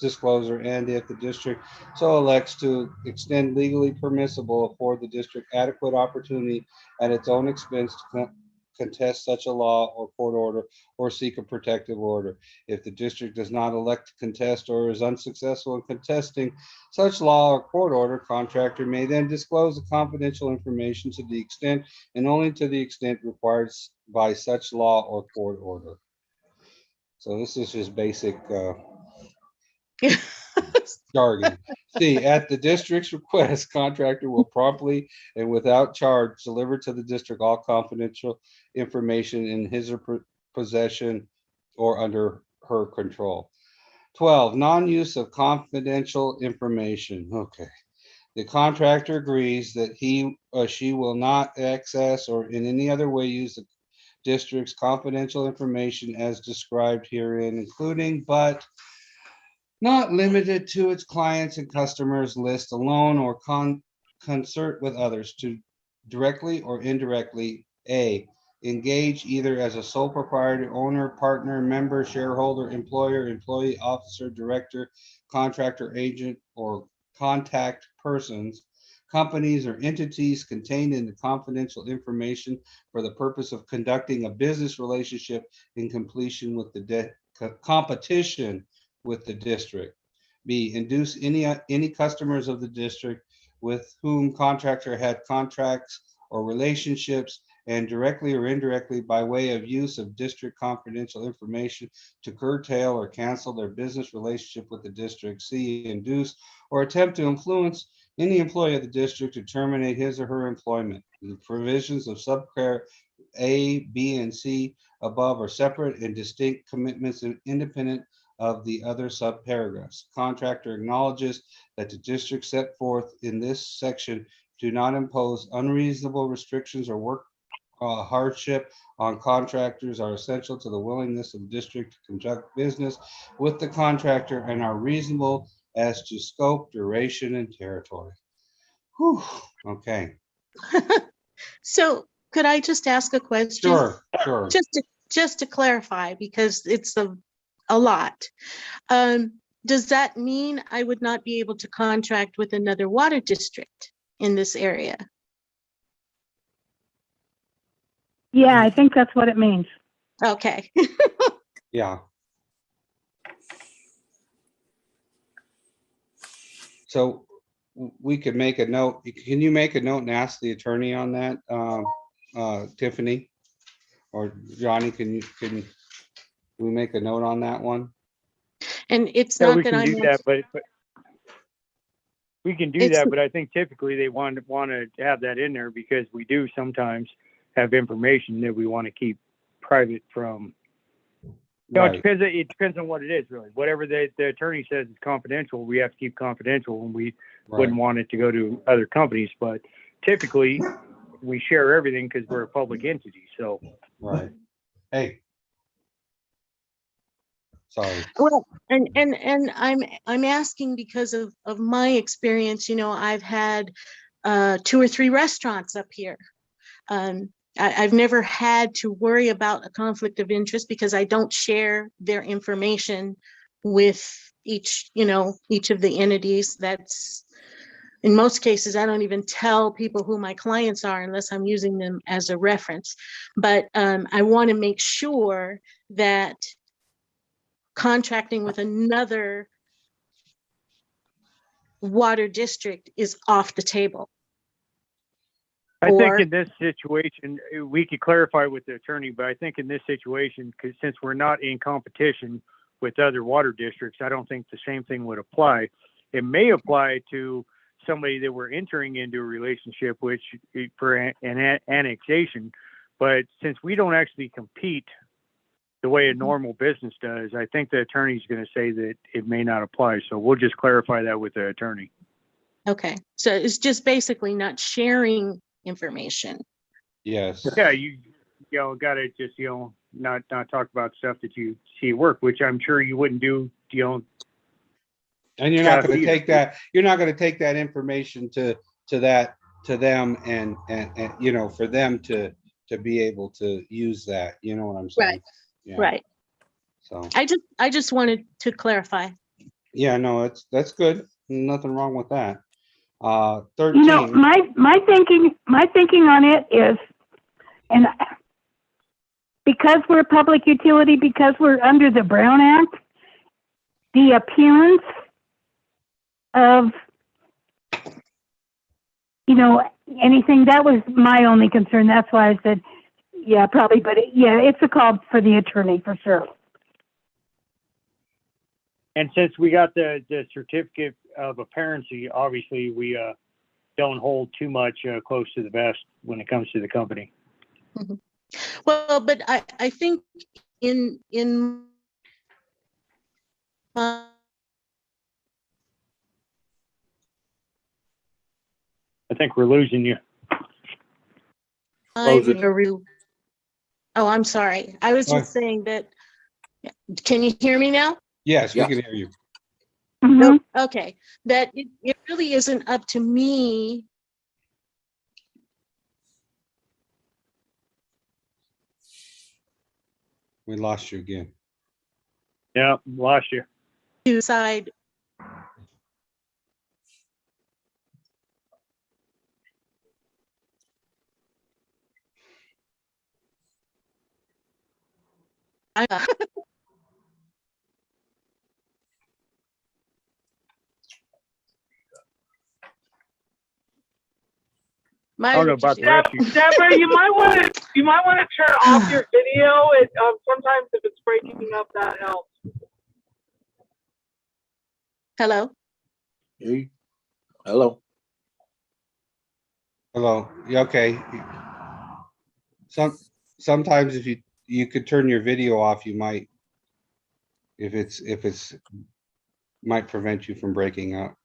disclosure. And if the district so elects to extend legally permissible, afford the district adequate opportunity at its own expense to contest such a law or court order or seek a protective order. If the district does not elect to contest or is unsuccessful in contesting such law or court order, contractor may then disclose the confidential information to the extent and only to the extent required by such law or court order. So this is just basic jargon. C, at the district's request, contractor will promptly and without charge deliver to the district all confidential information in his or her possession or under her control. 12, non-use of confidential information. Okay. The contractor agrees that he or she will not access or in any other way use the district's confidential information as described herein, including but not limited to its clients and customers list alone or concert with others to directly or indirectly, A, engage either as a sole proprietor, owner, partner, member, shareholder, employer, employee, officer, director, contractor, agent, or contact persons, companies, or entities contained in the confidential information for the purpose of conducting a business relationship in completion with the competition with the district. B, induce any customers of the district with whom contractor had contracts or relationships and directly or indirectly by way of use of district confidential information to curtail or cancel their business relationship with the district. C, induce or attempt to influence any employee of the district to terminate his or her employment. The provisions of subpart A, B, and C above are separate and distinct commitments and independent of the other subparagraphs. Contractor acknowledges that the district set forth in this section do not impose unreasonable restrictions or work hardship on contractors, are essential to the willingness of the district to conduct business with the contractor and are reasonable as to scope, duration, and territory. Whew. Okay. So could I just ask a question? Sure. Just to clarify, because it's a lot. Does that mean I would not be able to contract with another water district in this area? Yeah, I think that's what it means. Okay. Yeah. So we could make a note. Can you make a note and ask the attorney on that, Tiffany? Or Johnny, can we make a note on that one? And it's Yeah, not we that can I'm, do that, but We can do It's- that, but I think typically they want to have that in there because we do sometimes have information that we want to keep private from. No, Right, it depends on what it is, really. Whatever the attorney says is confidential, we have to keep confidential, and we right. wouldn't want it to go to other companies. But typically, we share everything because we're a public entity. So Right. Hey. Sorry. Well, and I'm asking because of my experience. You know, I've had 2 or 3 restaurants up here. I've never had to worry about a conflict of interest because I don't share their information with each of the entities. That's, in most cases, I don't even tell people who my clients are unless I'm using them as a reference. But I want to make sure that contracting with another water district is off the table. I think Or- in this situation, we could clarify with the attorney, but I think in this situation, because since we're not in competition with other water districts, I don't think the same thing would apply. It may apply to somebody that we're entering into a relationship with for an annexation, but since we don't actually compete the way a normal business does, I think the attorney's going to say that it may not apply. So we'll just clarify that with the attorney. Okay, so it's just basically not sharing information. Yes. Yeah, you got to just, not talk about stuff that you see at work, which I'm sure you wouldn't do, And you're not Yeah, gonna either. take that, you're not gonna take that information to them and, for them to be able to use that, you know what I'm saying? Right. Yeah. Right. So, I just wanted to clarify. yeah, no, that's good. Nothing wrong with that. You 13. know, my thinking on it is, and because we're a public utility, because we're under the Brown Act, the appearance of, anything, that was my only concern. That's why I said, yeah, probably, but it's a call for the attorney for sure. And since we got the certificate of apparency, obviously we don't hold too much close to the vest when it comes to the company. Well, but I think in my I think we're losing you. Close it. review. Oh, I'm sorry. I was just saying that. Can you hear me now? Yes, we Yeah. can hear you. Mhm. Okay, that it really isn't up to me. We lost you again. Yeah, lost you. To decide. I don't know about the rest of you. Deborah, you might want to turn off your video. Sometimes if it's breaking up, that helps. Hello? Hey, hello. Hello. Yeah, okay. Sometimes if you could turn your video off, you might, if it's might prevent you from breaking up.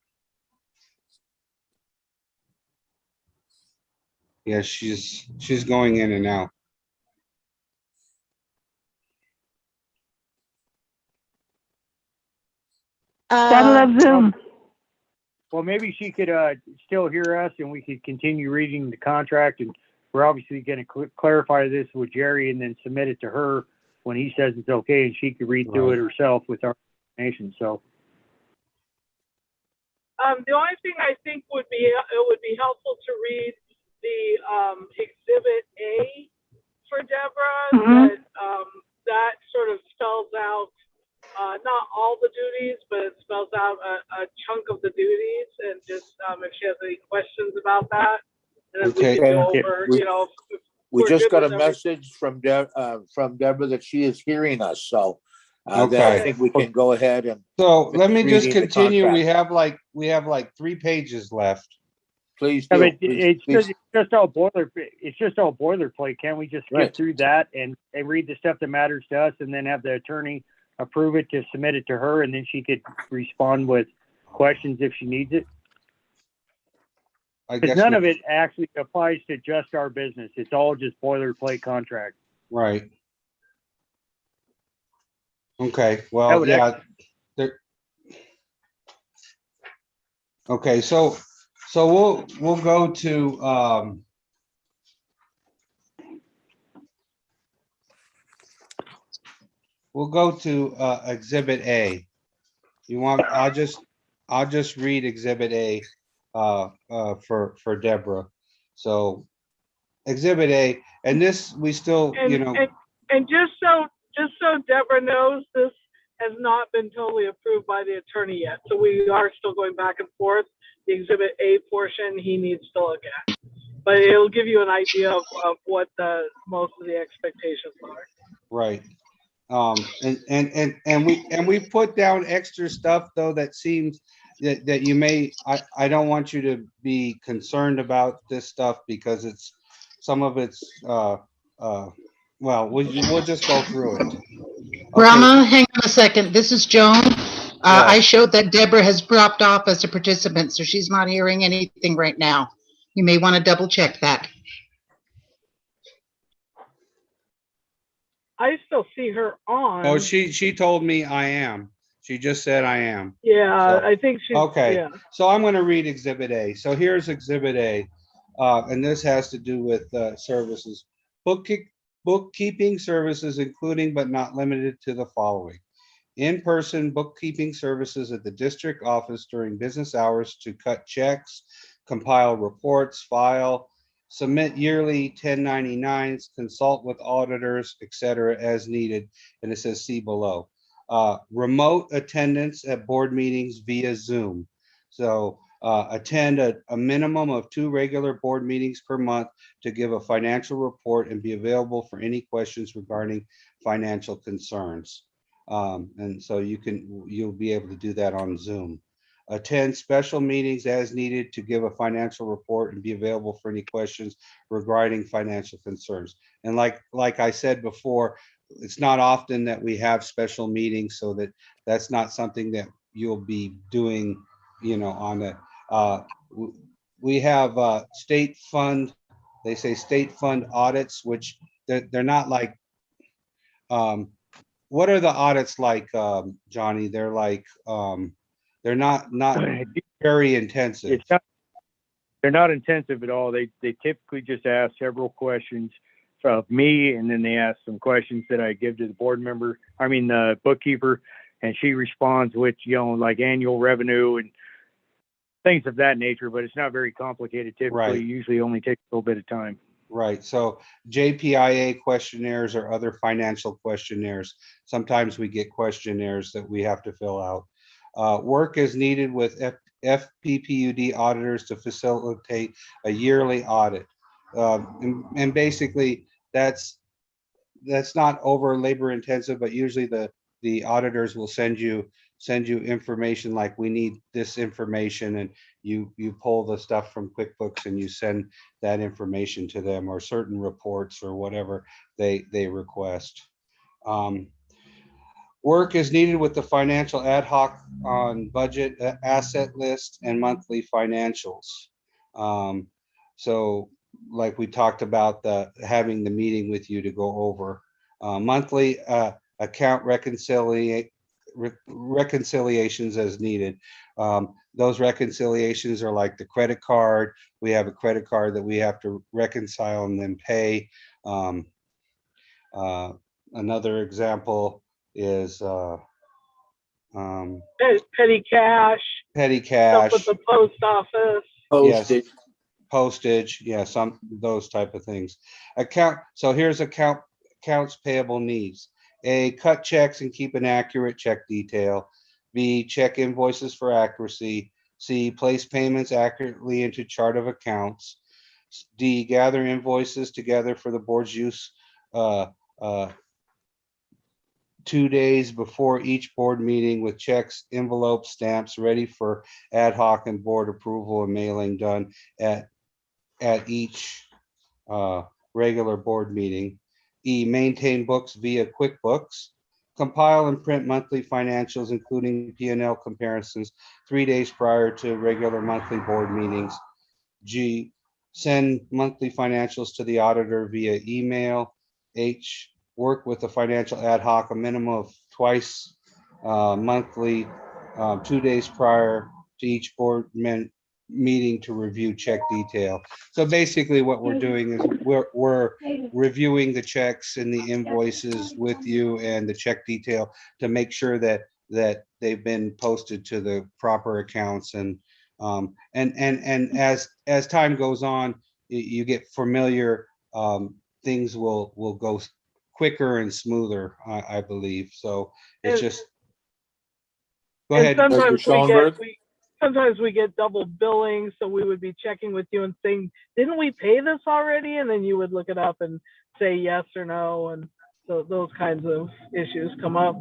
Yeah, she's going in and out. Gotta love Zoom. Well, maybe she could still hear us and we could continue reading the contract. And we're obviously going to clarify this with Jerry and then submit it to her when he says it's okay, and she could read through it herself with our information. So The only thing I think it would be helpful to read the Exhibit A for Deborah. Mhm. That sort of spells out not all the duties, but it spells out a chunk of the duties, and just if she has any questions about that, and then we Okay. can go over, We- if We we're just good got a with everything. message from Deborah that she is hearing us, so Then I Okay. think we can go ahead and So let me just reading the continue. contract. We have like 3 pages left. please I do. mean, Please, please. it's just all it's just all boilerplate. Can't we just skip Right. through that and read the stuff that matters to us and then have the attorney approve it to submit it to her and then she could respond with questions if she needs it? I Because guess, none of it actually applies to just our business. It's all just boilerplate contract. right. Okay, That well, would yeah. Okay, so we'll go to, Exhibit A. You want, I'll just read Exhibit A, for Deborah. So Exhibit A, and this, we still, you know, And just so Deborah knows, this has not been totally approved by the attorney yet. So we are still going back and forth. The Exhibit A portion, he needs to look at. But it'll give you an idea of what most of the expectations are. right. And we put down extra stuff though that seems that you may, I don't want you to be concerned about this stuff because it's, some of it's, well, we'll just go through it. Okay. Rama, hang on a second. This is Joan. Yeah. I showed that Deborah has dropped off as a participant, so she's not hearing anything right now. You may want to double check that. I still see her on. Oh, she told me I am. She just said I am. Yeah, So- I think she's, Okay. yeah. So I'm going to read Exhibit A. So here's Exhibit A, and this has to do with services. Bookkeeping services, including but not limited to the following: in-person bookkeeping services at the district office during business hours to cut checks, compile reports, file, submit yearly 1099s, consult with auditors, etc., as needed. And it says see below. Remote attendance at board meetings via Zoom. So attend a minimum of 2 regular board meetings per month to give a financial report and be available for any questions regarding financial concerns. And so you'll be able to do that on Zoom. Attend special meetings as needed to give a financial report and be available for any questions regarding financial concerns. And like I said before, it's not often that we have special meetings, so that's not something that you'll be doing, on a, we have state fund, they say state fund audits, which they're not like, what are the audits like, Johnny? They're like, they're not very intensive. It's not, they're not intensive at all. They typically just ask several questions of me, and then they ask some questions that I give to the board member, the bookkeeper, and she responds with, like annual revenue and things of that nature, but it's not very complicated typically. Right. Usually only takes a little bit of time. Right. So JPIA questionnaires or other financial questionnaires. Sometimes we get questionnaires that we have to fill out. Work is needed with FPPUD auditors to facilitate a yearly audit. And basically that's not over labor intensive, but usually the auditors will send you information like, we need this information, and you pull the stuff from QuickBooks and you send that information to them, or certain reports or whatever they request. Work is needed with the financial ad hoc on budget, asset list, and monthly financials. So like we talked about, having the meeting with you to go over monthly account reconciliations as needed. Those reconciliations are like the credit card. We have a credit card that we have to reconcile and then pay. Another example is Petty cash, petty stuff cash. with the post office. Posted. Postage, yeah, some those type of things. So here's accounts payable needs. A, cut checks and keep an accurate check detail. B, check invoices for accuracy. C, place payments accurately into chart of accounts. D, gather invoices together for the board's use to 2 days before each board meeting with checks, envelopes, stamps ready for ad hoc and board approval and mailing done at each regular board meeting. E, maintain books via QuickBooks. Compile and print monthly financials, including P&L comparisons, 3 days prior to regular monthly board meetings. G, send monthly financials to the auditor via email. H, work with the financial ad hoc a minimum of twice monthly, 2 days prior to each board meeting to review check detail. So basically what we're doing is we're reviewing the checks and the invoices with you and the check detail to make sure that they've been posted to the proper accounts, and as time goes on, you get familiar, things will go quicker and smoother, I believe. So it's And- just, go And ahead. sometimes Schoenberg? sometimes we get double billing, so we would be checking with you and saying, didn't we pay this already? And then you would look it up and say yes or no, and so those kinds of issues come up.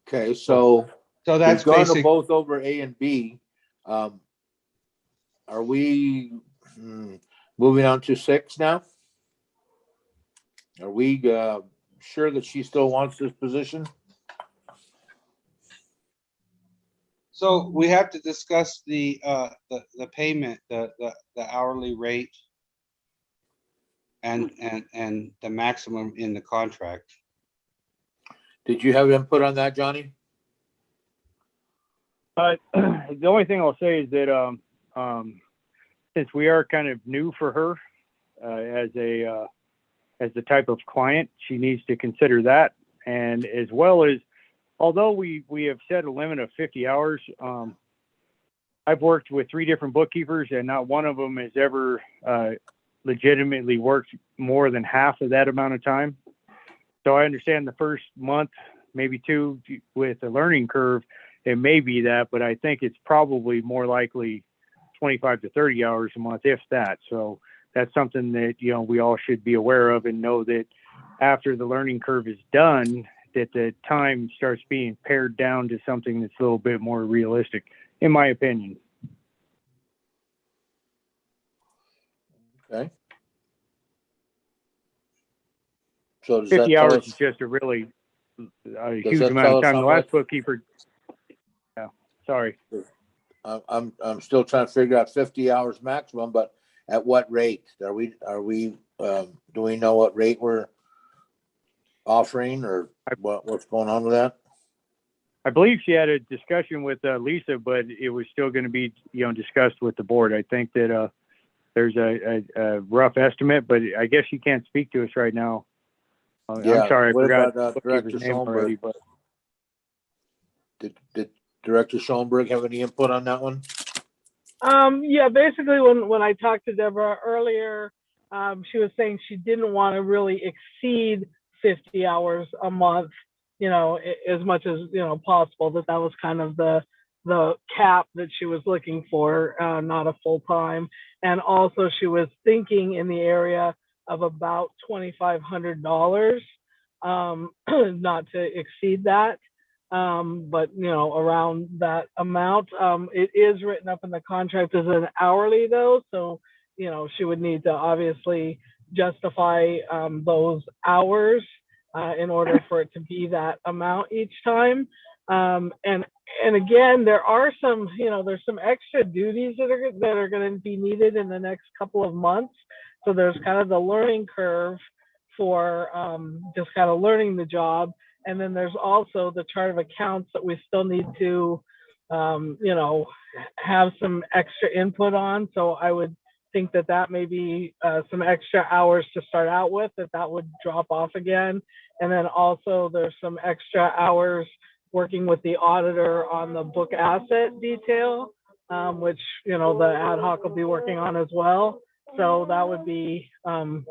Okay, so So we've that's gone to basic. both over A and B. Are we moving on to 6 now? Are we sure that she still wants this position? So we have to discuss the payment, the hourly rate and the maximum in the contract. Did you have input on that, Johnny? The only thing I'll say is that since we are kind of new for her as the type of client, she needs to consider that, and as well as, although we have set a limit of 50 hours, I've worked with 3 different bookkeepers, and not one of them has ever legitimately worked more than half of that amount of time. So I understand the first month, maybe 2, with a learning curve, it may be that, but I think it's probably more likely 25 to 30 hours a month, if that. So that's something that, we all should be aware of and know that after the learning curve is done, that the time starts being pared down to something that's a little bit more realistic, in my opinion. Okay. So does that 50 tell hours is us, just a huge that amount tell of us time. how The last much- bookkeeper, sorry. I'm still trying to figure out 50 hours maximum, but at what rate? Do we know what rate we're offering, or what's going on with that? I believe she had a discussion with Lisa, but it was still going to be, discussed with the board. I think that there's a rough estimate, but I guess she can't speak to us right now. Yeah, I'm sorry, I what forgot about, the Director bookkeeper's name already, but Did Director Schoenberg have any input on that one? Yeah, basically when I talked to Deborah earlier, she was saying she didn't want to really exceed 50 hours a month, as much as, possible, that was kind of the cap that she was looking for, not a full time. And also she was thinking in the area of about $2,500, not to exceed that. But around that amount. It is written up in the contract as an hourly though, so she would need to obviously justify those hours in order for it to be that amount each time. And again, there are some, there's some extra duties that are going to be needed in the next couple of months. So there's kind of the learning curve for just kind of learning the job. And then there's also the chart of accounts that we still need to, have some extra input on. So I would think that may be some extra hours to start out with, that would drop off again. And then also there's some extra hours working with the auditor on the book asset detail, which, the ad hoc will be working on as well. So that would be, so,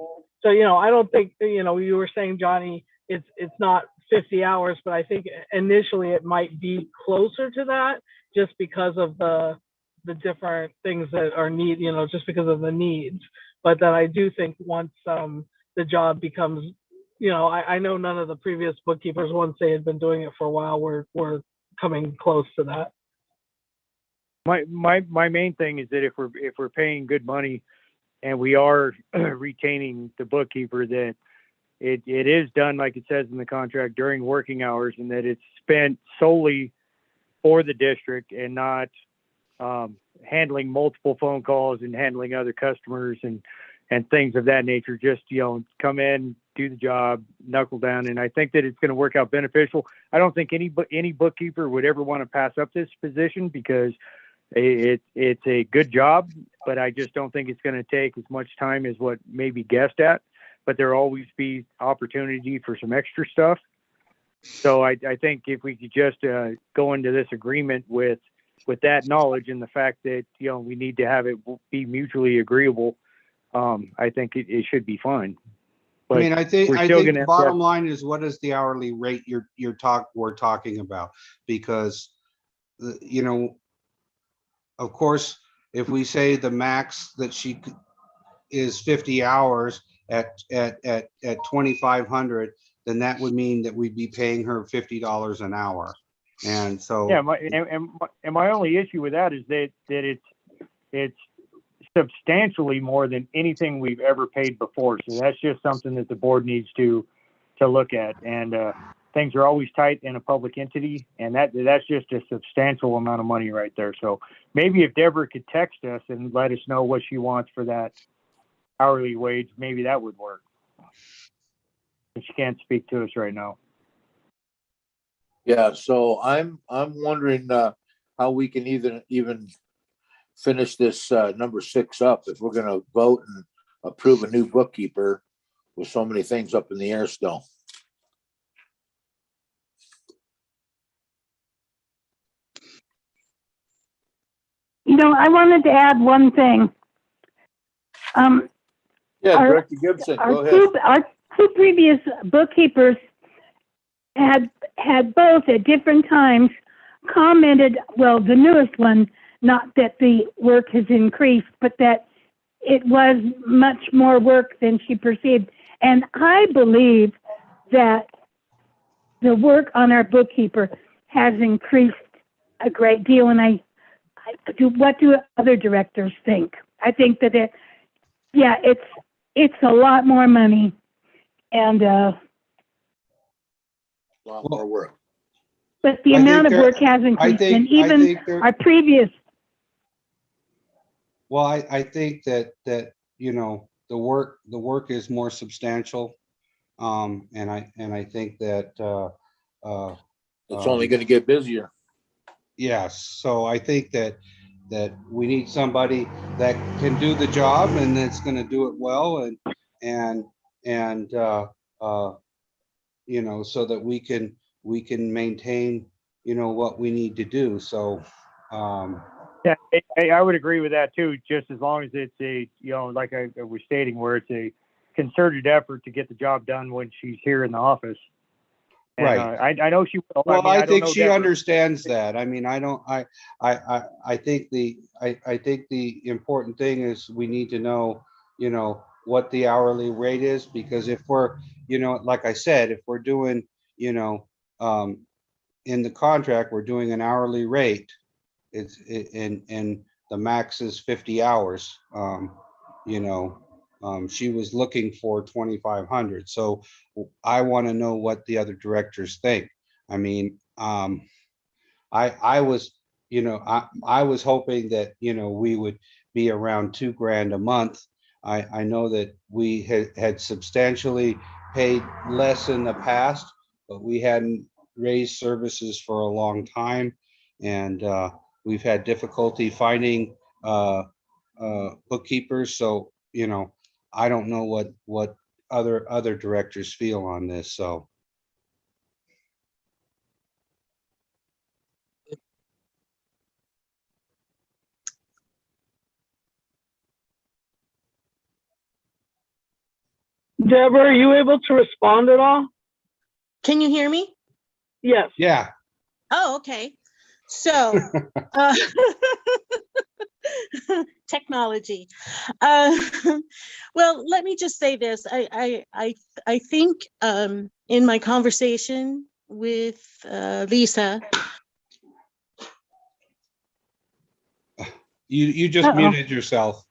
I don't think, you were saying, Johnny, it's not 50 hours, but I think initially it might be closer to that just because of the different things that are just because of the needs. But that I do think once the job becomes you know, I know none of the previous bookkeepers, once they had been doing it for a while, were coming close to that. My main thing is that if we're paying good money and we are retaining the bookkeeper, that it is done like it says in the contract during working hours, and that it's spent solely for the district and not handling multiple phone calls and handling other customers and things of that nature. Just, you know, come in, do the job, knuckle down. And I think that it's going to work out beneficial. I don't think any bookkeeper would ever want to pass up this position because it's a good job, but I just don't think it's going to take as much time as what may be guessed at. But there'll always be opportunity for some extra stuff. So I think if we could just go into this agreement with that knowledge and the fact that, you know, we need to have it be mutually agreeable, I think it should be fine. But I mean, I think we're still the gonna have bottom line is, what is the hourly rate we're talking about? Because, you know, of course, if we say the max that she is 50 hours at 2,500, then that would mean that we'd be paying her $50 an hour. And so, yeah, my only issue with that is that it's substantially more than anything we've ever paid before. So that's just something that the board needs to look at. And things are always tight in a public entity, and that's just a substantial amount of money right there. So maybe if Deborah could text us and let us know what she wants for that hourly wage, maybe that would work. But she can't speak to us right now. Yeah, so I'm wondering how we can even finish this number 6 up if we're gonna vote and approve a new bookkeeper with so many things up in the air still. You know, I wanted to add one thing. Yeah, Our- Director Gibson, go ahead. Our two previous bookkeepers had both at different times commented, well, the newest one, not that the work has increased, but that it was much more work than she perceived. And I believe that the work on our bookkeeper has increased a great deal. And what do other directors think? I think that it's a lot more money, and A lot more work. but the I amount think of work has increased, and even our previous. well, I think that you know, the work is more substantial, and I think that It's only gonna get busier. yes. So I think that we need somebody that can do the job and that's going to do it well, and you know, so that we can maintain, you know, what we need to do. So Yeah, I would agree with that too, just as long as it's a, you know, like I was stating, where it's a concerted effort to get the job done when she's here in the office. And, right. I know she will. Well, I I think don't know she Deborah. understands that. I mean, I think the important thing is we need to know, you know, what the hourly rate is, because if we're, you know, like I said, if we're doing, you know, in the contract, we're doing an hourly rate, and the max is 50 hours, you know, she was looking for 2,500. So I want to know what the other directors think. I mean, I was, you know, I was hoping that, you know, we would be around $2,000 a month. I know that we had substantially paid less in the past, but we hadn't raised services for a long time. And we've had difficulty finding bookkeepers. So, you know, I don't know what other directors feel on this, so. Deborah, are you able to respond at all? Can you hear me? Yes. Yeah. Oh, okay. So, technology. Well, let me just say this. I think in my conversation with Lisa, You just Uh-oh. muted yourself.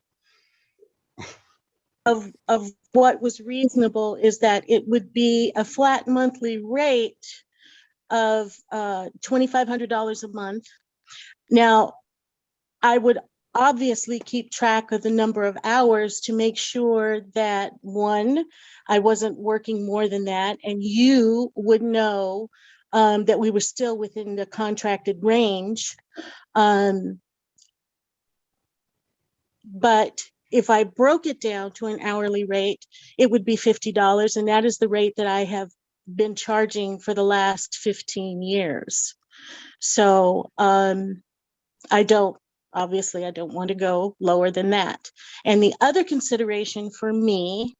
of what was reasonable is that it would be a flat monthly rate of $2,500 a month. Now, I would obviously keep track of the number of hours to make sure that, one, I wasn't working more than that, and you would know that we were still within the contracted range. But if I broke it down to an hourly rate, it would be $50, and that is the rate that I have been charging for the last 15 years. So I don't want to go lower than that. And the other consideration for me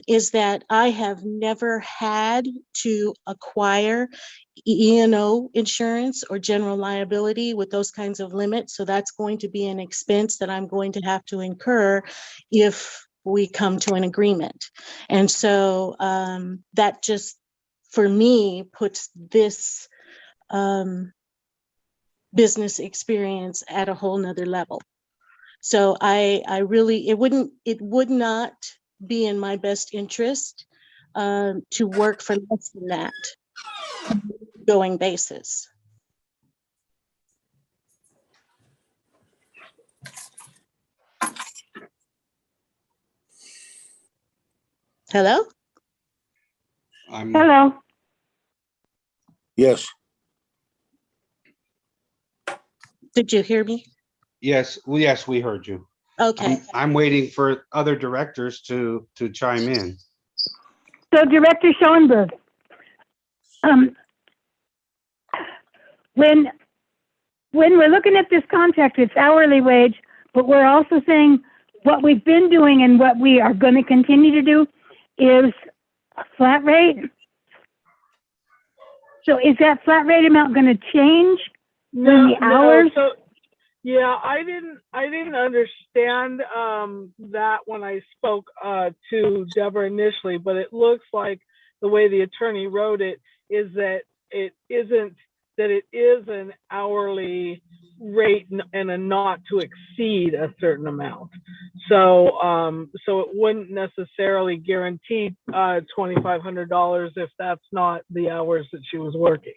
is that I have never had to acquire E&O insurance or general liability with those kinds of limits. So that's going to be an expense that I'm going to have to incur if we come to an agreement. And so that just, for me, puts this business experience at a whole nother level. So I really, it would not be in my best interest to work for less than that going basis. Hello? Hello. Yes, Did you hear me? Yes, well, yes, we heard you. Okay. I'm waiting for other directors to chime in. So Director Schoenberg, when we're looking at this contract, it's hourly wage, but we're also saying what we've been doing and what we are going to continue to do is a flat rate. So is that flat rate amount going to change in the hours? So, yeah, I didn't understand that when I spoke to Deborah initially, but it looks like the way the attorney wrote it is that it isn't, that it is an hourly rate and a not to exceed a certain amount. So so it wouldn't necessarily guarantee $2,500 if that's not the hours that she was working.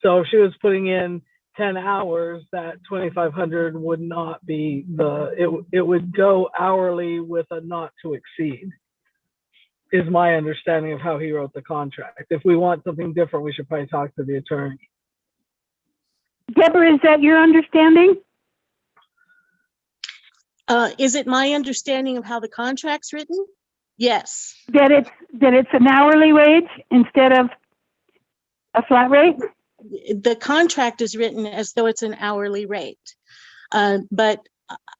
So if she was putting in 10 hours, that 2,500 would not be it would go hourly with a not to exceed, is my understanding of how he wrote the contract. If we want something different, we should probably talk to the attorney. Deborah, is that your understanding? Is it my understanding of how the contract's written? Yes. That it's an hourly wage instead of a flat rate? The contract is written as though it's an hourly rate. But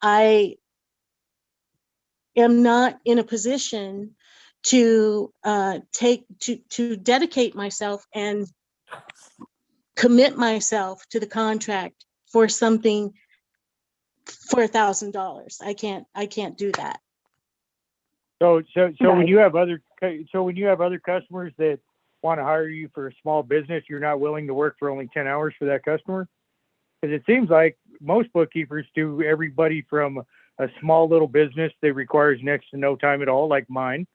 I am not in a position to dedicate myself and commit myself to the contract for something for $1,000. I can't do that. So when you have other customers that want to hire you for a small business, you're not willing to work for only 10 hours for that customer? Because it seems like most bookkeepers do everybody from a small little business that requires next to no time at all, like mine,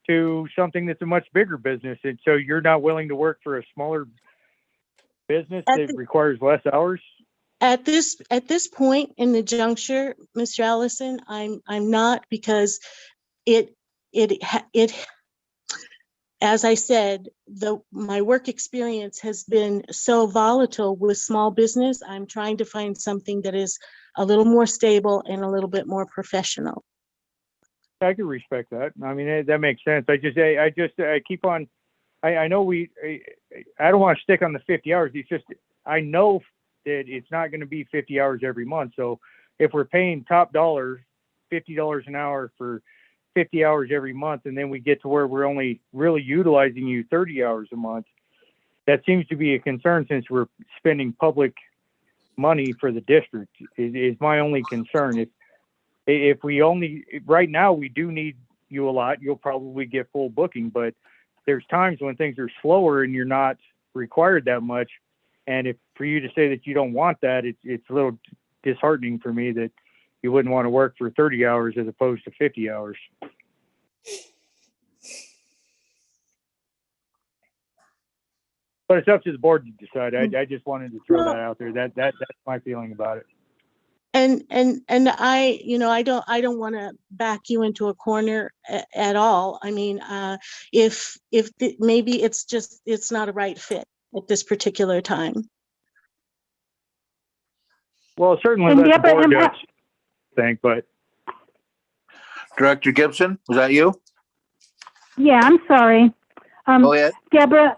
to something that's a much bigger business. And so you're not willing to work for a smaller business that requires less hours? At this point in the juncture, Mr. Allison, I'm not, because it as I said, my work experience has been so volatile with small business. I'm trying to find something that is a little more stable and a little bit more professional. I can respect that. I mean, that makes sense. I keep on, I know I don't want to stick on the 50 hours. It's just, I know that it's not going to be 50 hours every month. So if we're paying top dollar, $50 an hour for 50 hours every month, and then we get to where we're only really utilizing you 30 hours a month, that seems to be a concern since we're spending public money for the district, is my only concern. If we only, right now, we do need you a lot, you'll probably get full booking, but there's times when things are slower and you're not required that much. And if for you to say that you don't want that, it's a little disheartening for me that you wouldn't want to work for 30 hours as opposed to 50 hours. But it's up to the board to decide. I just wanted to throw that out there. That's my feeling about it. And I, I don't want to back you into a corner at all. I mean, maybe it's not a right fit at this particular time. Well, certainly And let the Deborah, board think, but Director Gibson, was that you? yeah, I'm sorry. Go ahead. Deborah,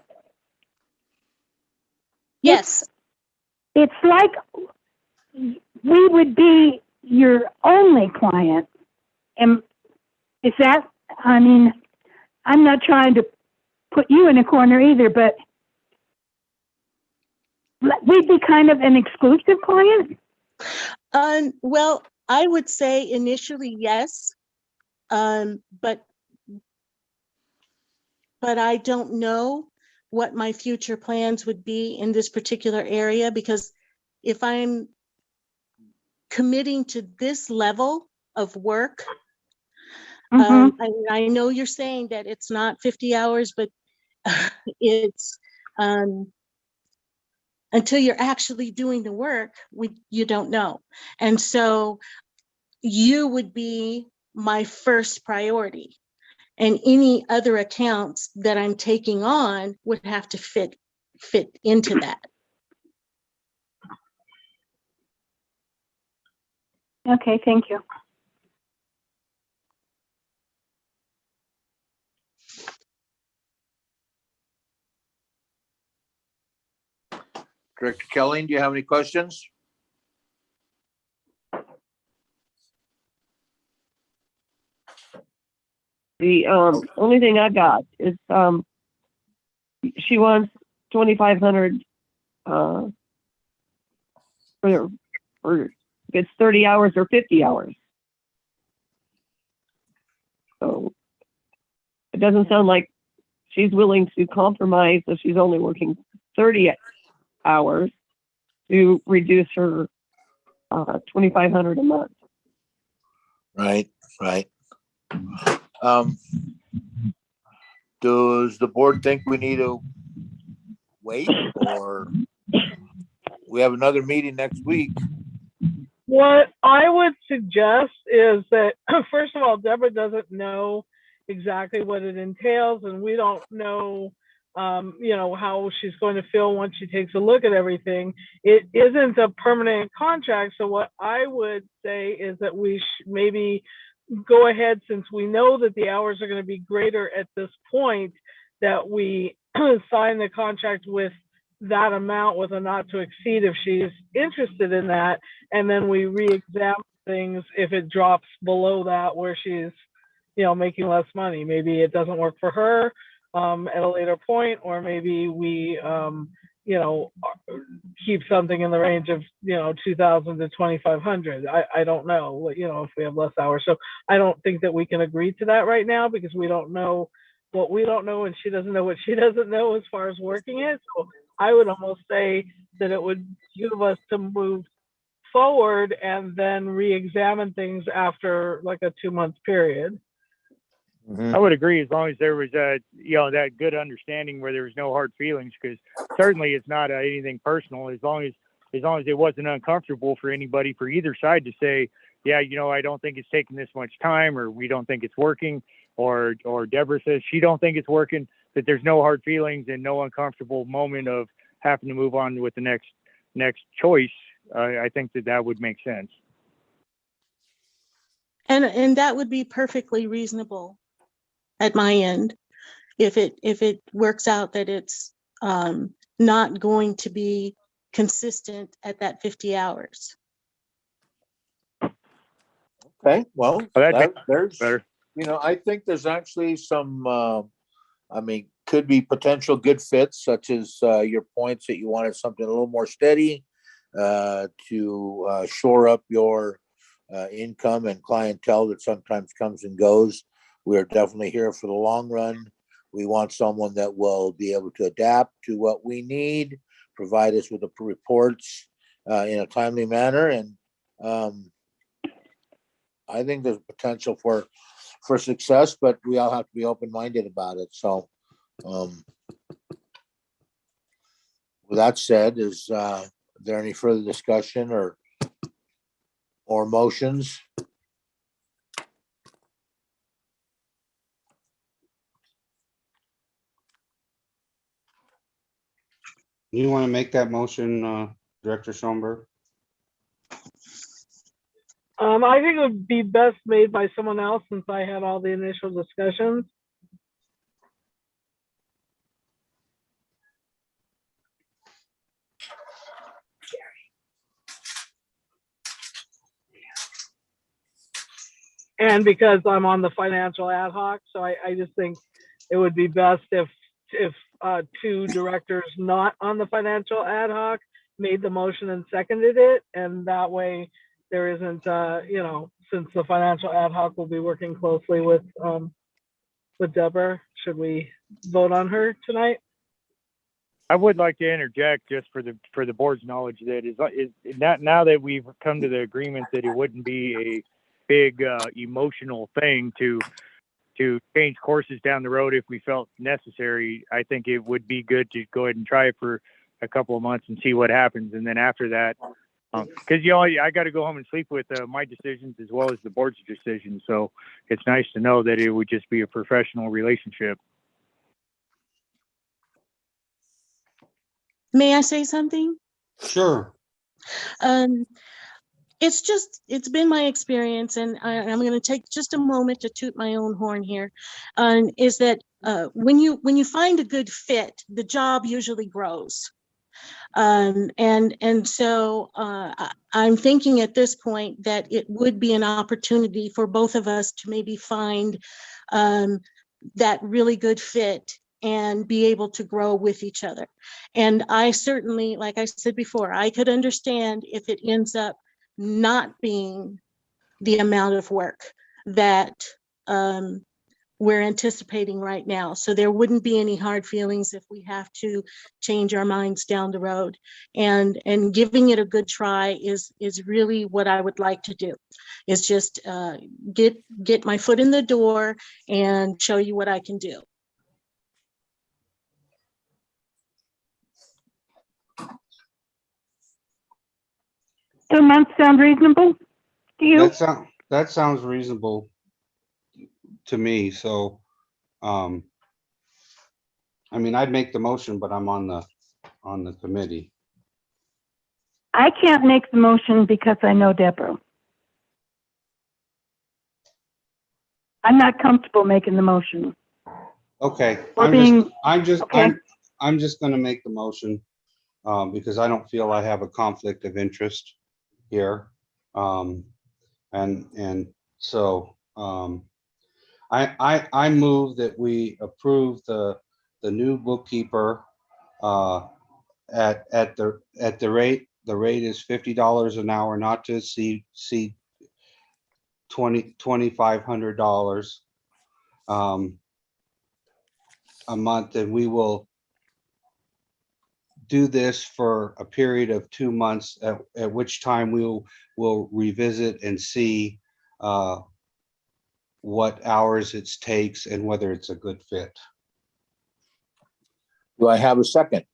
Yes. it's like we would be your only client. And is that, I mean, I'm not trying to put you in a corner either, but we'd be kind of an exclusive client? Well, I would say initially yes, but I don't know what my future plans would be in this particular area, because if I'm committing to this level of work, I know you're saying that it's not 50 hours, but it's until you're actually doing the work, you don't know. And so you would be my first priority. And any other accounts that I'm taking on would have to fit into that. Okay, thank you. Director Kelly, do you have any questions? The only thing I got is she wants 2,500 for if it's 30 hours or 50 hours. So it doesn't sound like she's willing to compromise if she's only working 30 hours to reduce her 2,500 a month. Right. Does the board think we need to wait, or we have another meeting next week? What I would suggest is that, first of all, Deborah doesn't know exactly what it entails, and we don't know, how she's going to feel once she takes a look at everything. It isn't a permanent contract, so what I would say is that we maybe go ahead, since we know that the hours are going to be greater at this point, that we sign the contract with that amount with a not to exceed if she's interested in that, and then we re-examine things if it drops below that where she's making less money. Maybe it doesn't work for her at a later point, or maybe we keep something in the range of 2,000 to 2,500. I don't know, if we have less hours. So I don't think that we can agree to that right now, because we don't know what we don't know, and she doesn't know what she doesn't know as far as working it. So I would almost say that it would give us to move forward and then re-examine things after like a 2-month period. I would agree, as long as there was that good understanding where there was no hard feelings, because certainly it's not anything personal. As long as it wasn't uncomfortable for anybody, for either side, to say, yeah, I don't think it's taking this much time, or we don't think it's working, or Deborah says she don't think it's working, that there's no hard feelings and no uncomfortable moment of having to move on with the next choice. I think that would make sense. And that would be perfectly reasonable at my end, if it works out that it's not going to be consistent at that 50 hours. Okay, well, there's better. I think there's actually some, could be potential good fits, such as your points that you wanted something a little more steady to shore up your income and clientele that sometimes comes and goes. We are definitely here for the long run. We want someone that will be able to adapt to what we need, provide us with the reports in a timely manner, and I think there's potential for success, but we all have to be open-minded about it. So, with that said, is there any further discussion or motions? You want to make that motion, Director Schoenberg? I think it would be best made by someone else since I had all the initial discussions. And because I'm on the financial ad hoc, so I just think it would be best if two directors not on the financial ad hoc made the motion and seconded it, and that way there isn't, since the financial ad hoc will be working closely with Deborah, should we vote on her tonight? I would like to interject just for the board's knowledge that is not, now that we've come to the agreement that it wouldn't be a big emotional thing to change courses down the road if we felt necessary. I think it would be good to go ahead and try it for a couple of months and see what happens, and then after that, because I got to go home and sleep with my decisions as well as the board's decisions. So it's nice to know that it would just be a professional relationship. May I say something? Sure. It's been my experience, and I'm going to take just a moment to toot my own horn here, is that when you find a good fit, the job usually grows. And so I'm thinking at this point that it would be an opportunity for both of us to maybe find that really good fit and be able to grow with each other. And I certainly, like I said before, I could understand if it ends up not being the amount of work that we're anticipating right now. So there wouldn't be any hard feelings if we have to change our minds down the road. And giving it a good try is really what I would like to do, is just get my foot in the door and show you what I can do. 2 months sound reasonable to you? That sounds reasonable to me. So, I mean, I'd make the motion, but I'm on the committee. I can't make the motion because I know Deborah. I'm not comfortable making the motion. Okay, We're I'm just okay. going to make the motion because I don't feel I have a conflict of interest here, and so I move that we approve the new bookkeeper at the rate. The rate is $50 an hour, not to exceed $2,500 a month, and we will do this for a period of 2 months, at which time we'll revisit and see what hours it takes and whether it's a good fit. Do I have a second?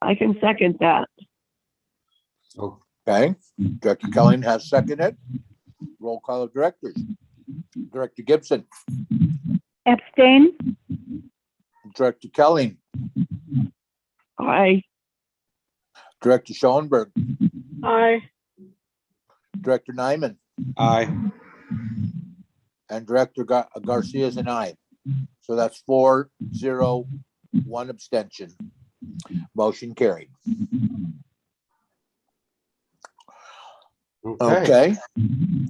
I can second that. Okay, Director Kelly has seconded. Roll call of directors. Director Gibson, Abstain? Director Kelly, Aye. Director Schoenberg, Aye. Director Nyman, Aye. and Director Garcia is an aye. So that's 4-0, 1 abstention. Motion carried. Okay,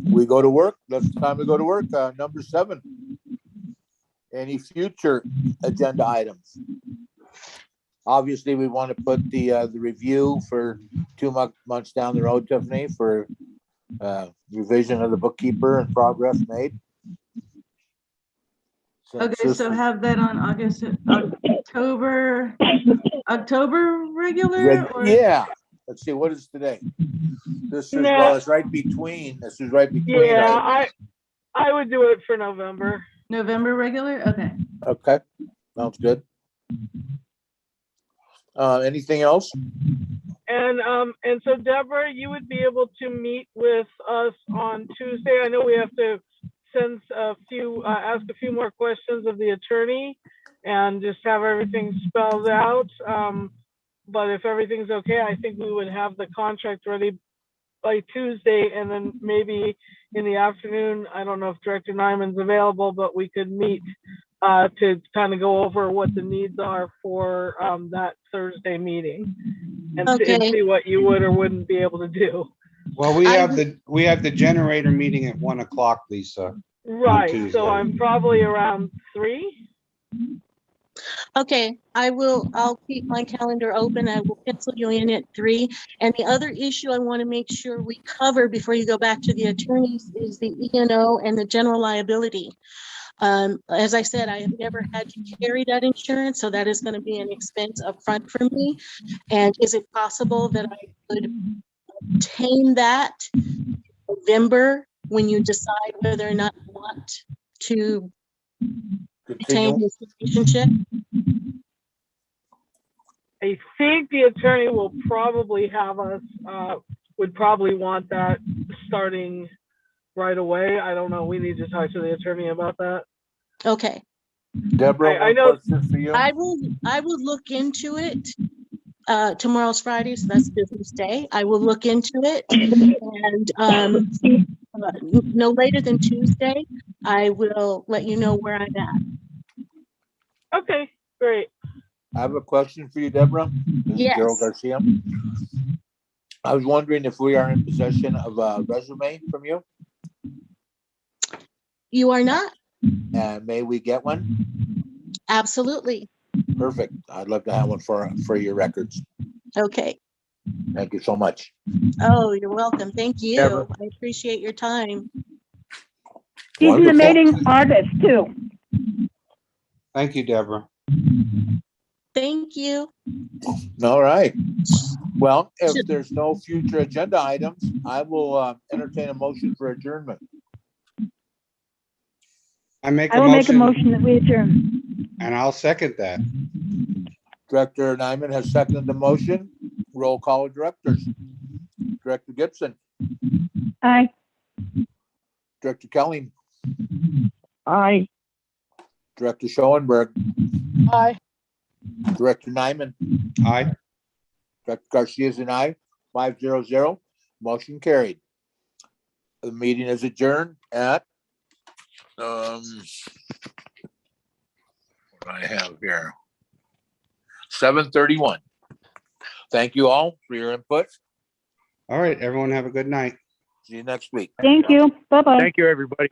we go to work. That's time to go to work. Number 7. Any future agenda items? Obviously, we want to put the review for 2 months down the road, Tiffany, for revision of the bookkeeper and progress made. Okay, so have that on October regular or? Yeah, let's see, what is today? This is, No. well, it's right between, this is right between. Yeah, I would do it for November. November regular? Okay. Okay, sounds good. Anything else? And so Deborah, you would be able to meet with us on Tuesday. I know we have to send ask a few more questions of the attorney and just have everything spelled out. But if everything's okay, I think we would have the contract ready by Tuesday, and then maybe in the afternoon, I don't know if Director Nyman's available, but we could meet to kind of go over what the needs are for that Thursday meeting and see what you would or wouldn't be able to do. Well, we have the generator meeting at 1 o'clock, Lisa. Right, Tuesday. so I'm probably around 3. Okay, I'll keep my calendar open. I will pencil you in at 3. And the other issue I want to make sure we cover before you go back to the attorneys is the E&O and the general liability. As I said, I have never had to carry that insurance, so that is going to be an expense upfront for me. And is it possible that I could obtain that in November when you decide whether or not you want to retain this relationship? I think the attorney will probably have us, would probably want that starting right away. I don't know. We need to talk to the attorney about that. Okay. Deborah, I know. question for you. I will look into it. Tomorrow's Friday, so that's business day. I will look into it, and no later than Tuesday, I will let you know where I'm at. Okay, great. I have a question for you, Deborah. This is Yes. Gerald Garcia. I was wondering if we are in possession of a resume from you, You are not? and may we get one? Absolutely. Perfect. I'd love to have one for your records. Okay. Thank you so much. Oh, you're welcome. Thank you. Deborah. I appreciate your time. She's an Wonderful. amazing artist too. Thank you, Deborah. Thank you. All right. Well, if there's no future agenda items, I will entertain a motion for adjournment. I will make a motion that we adjourn. and I'll second that. Director Nyman has seconded the motion. Roll call of directors. Director Gibson, Aye. Director Kelly, Aye. Director Schoenberg, Aye. Director Nyman, Aye. Director Garcia is an aye. 500. Motion carried. The meeting is adjourned at what I have here 7:31. Thank you all for your input. All right, everyone have a good night. See you next week. Thank you. Bye-bye. Thank you, everybody.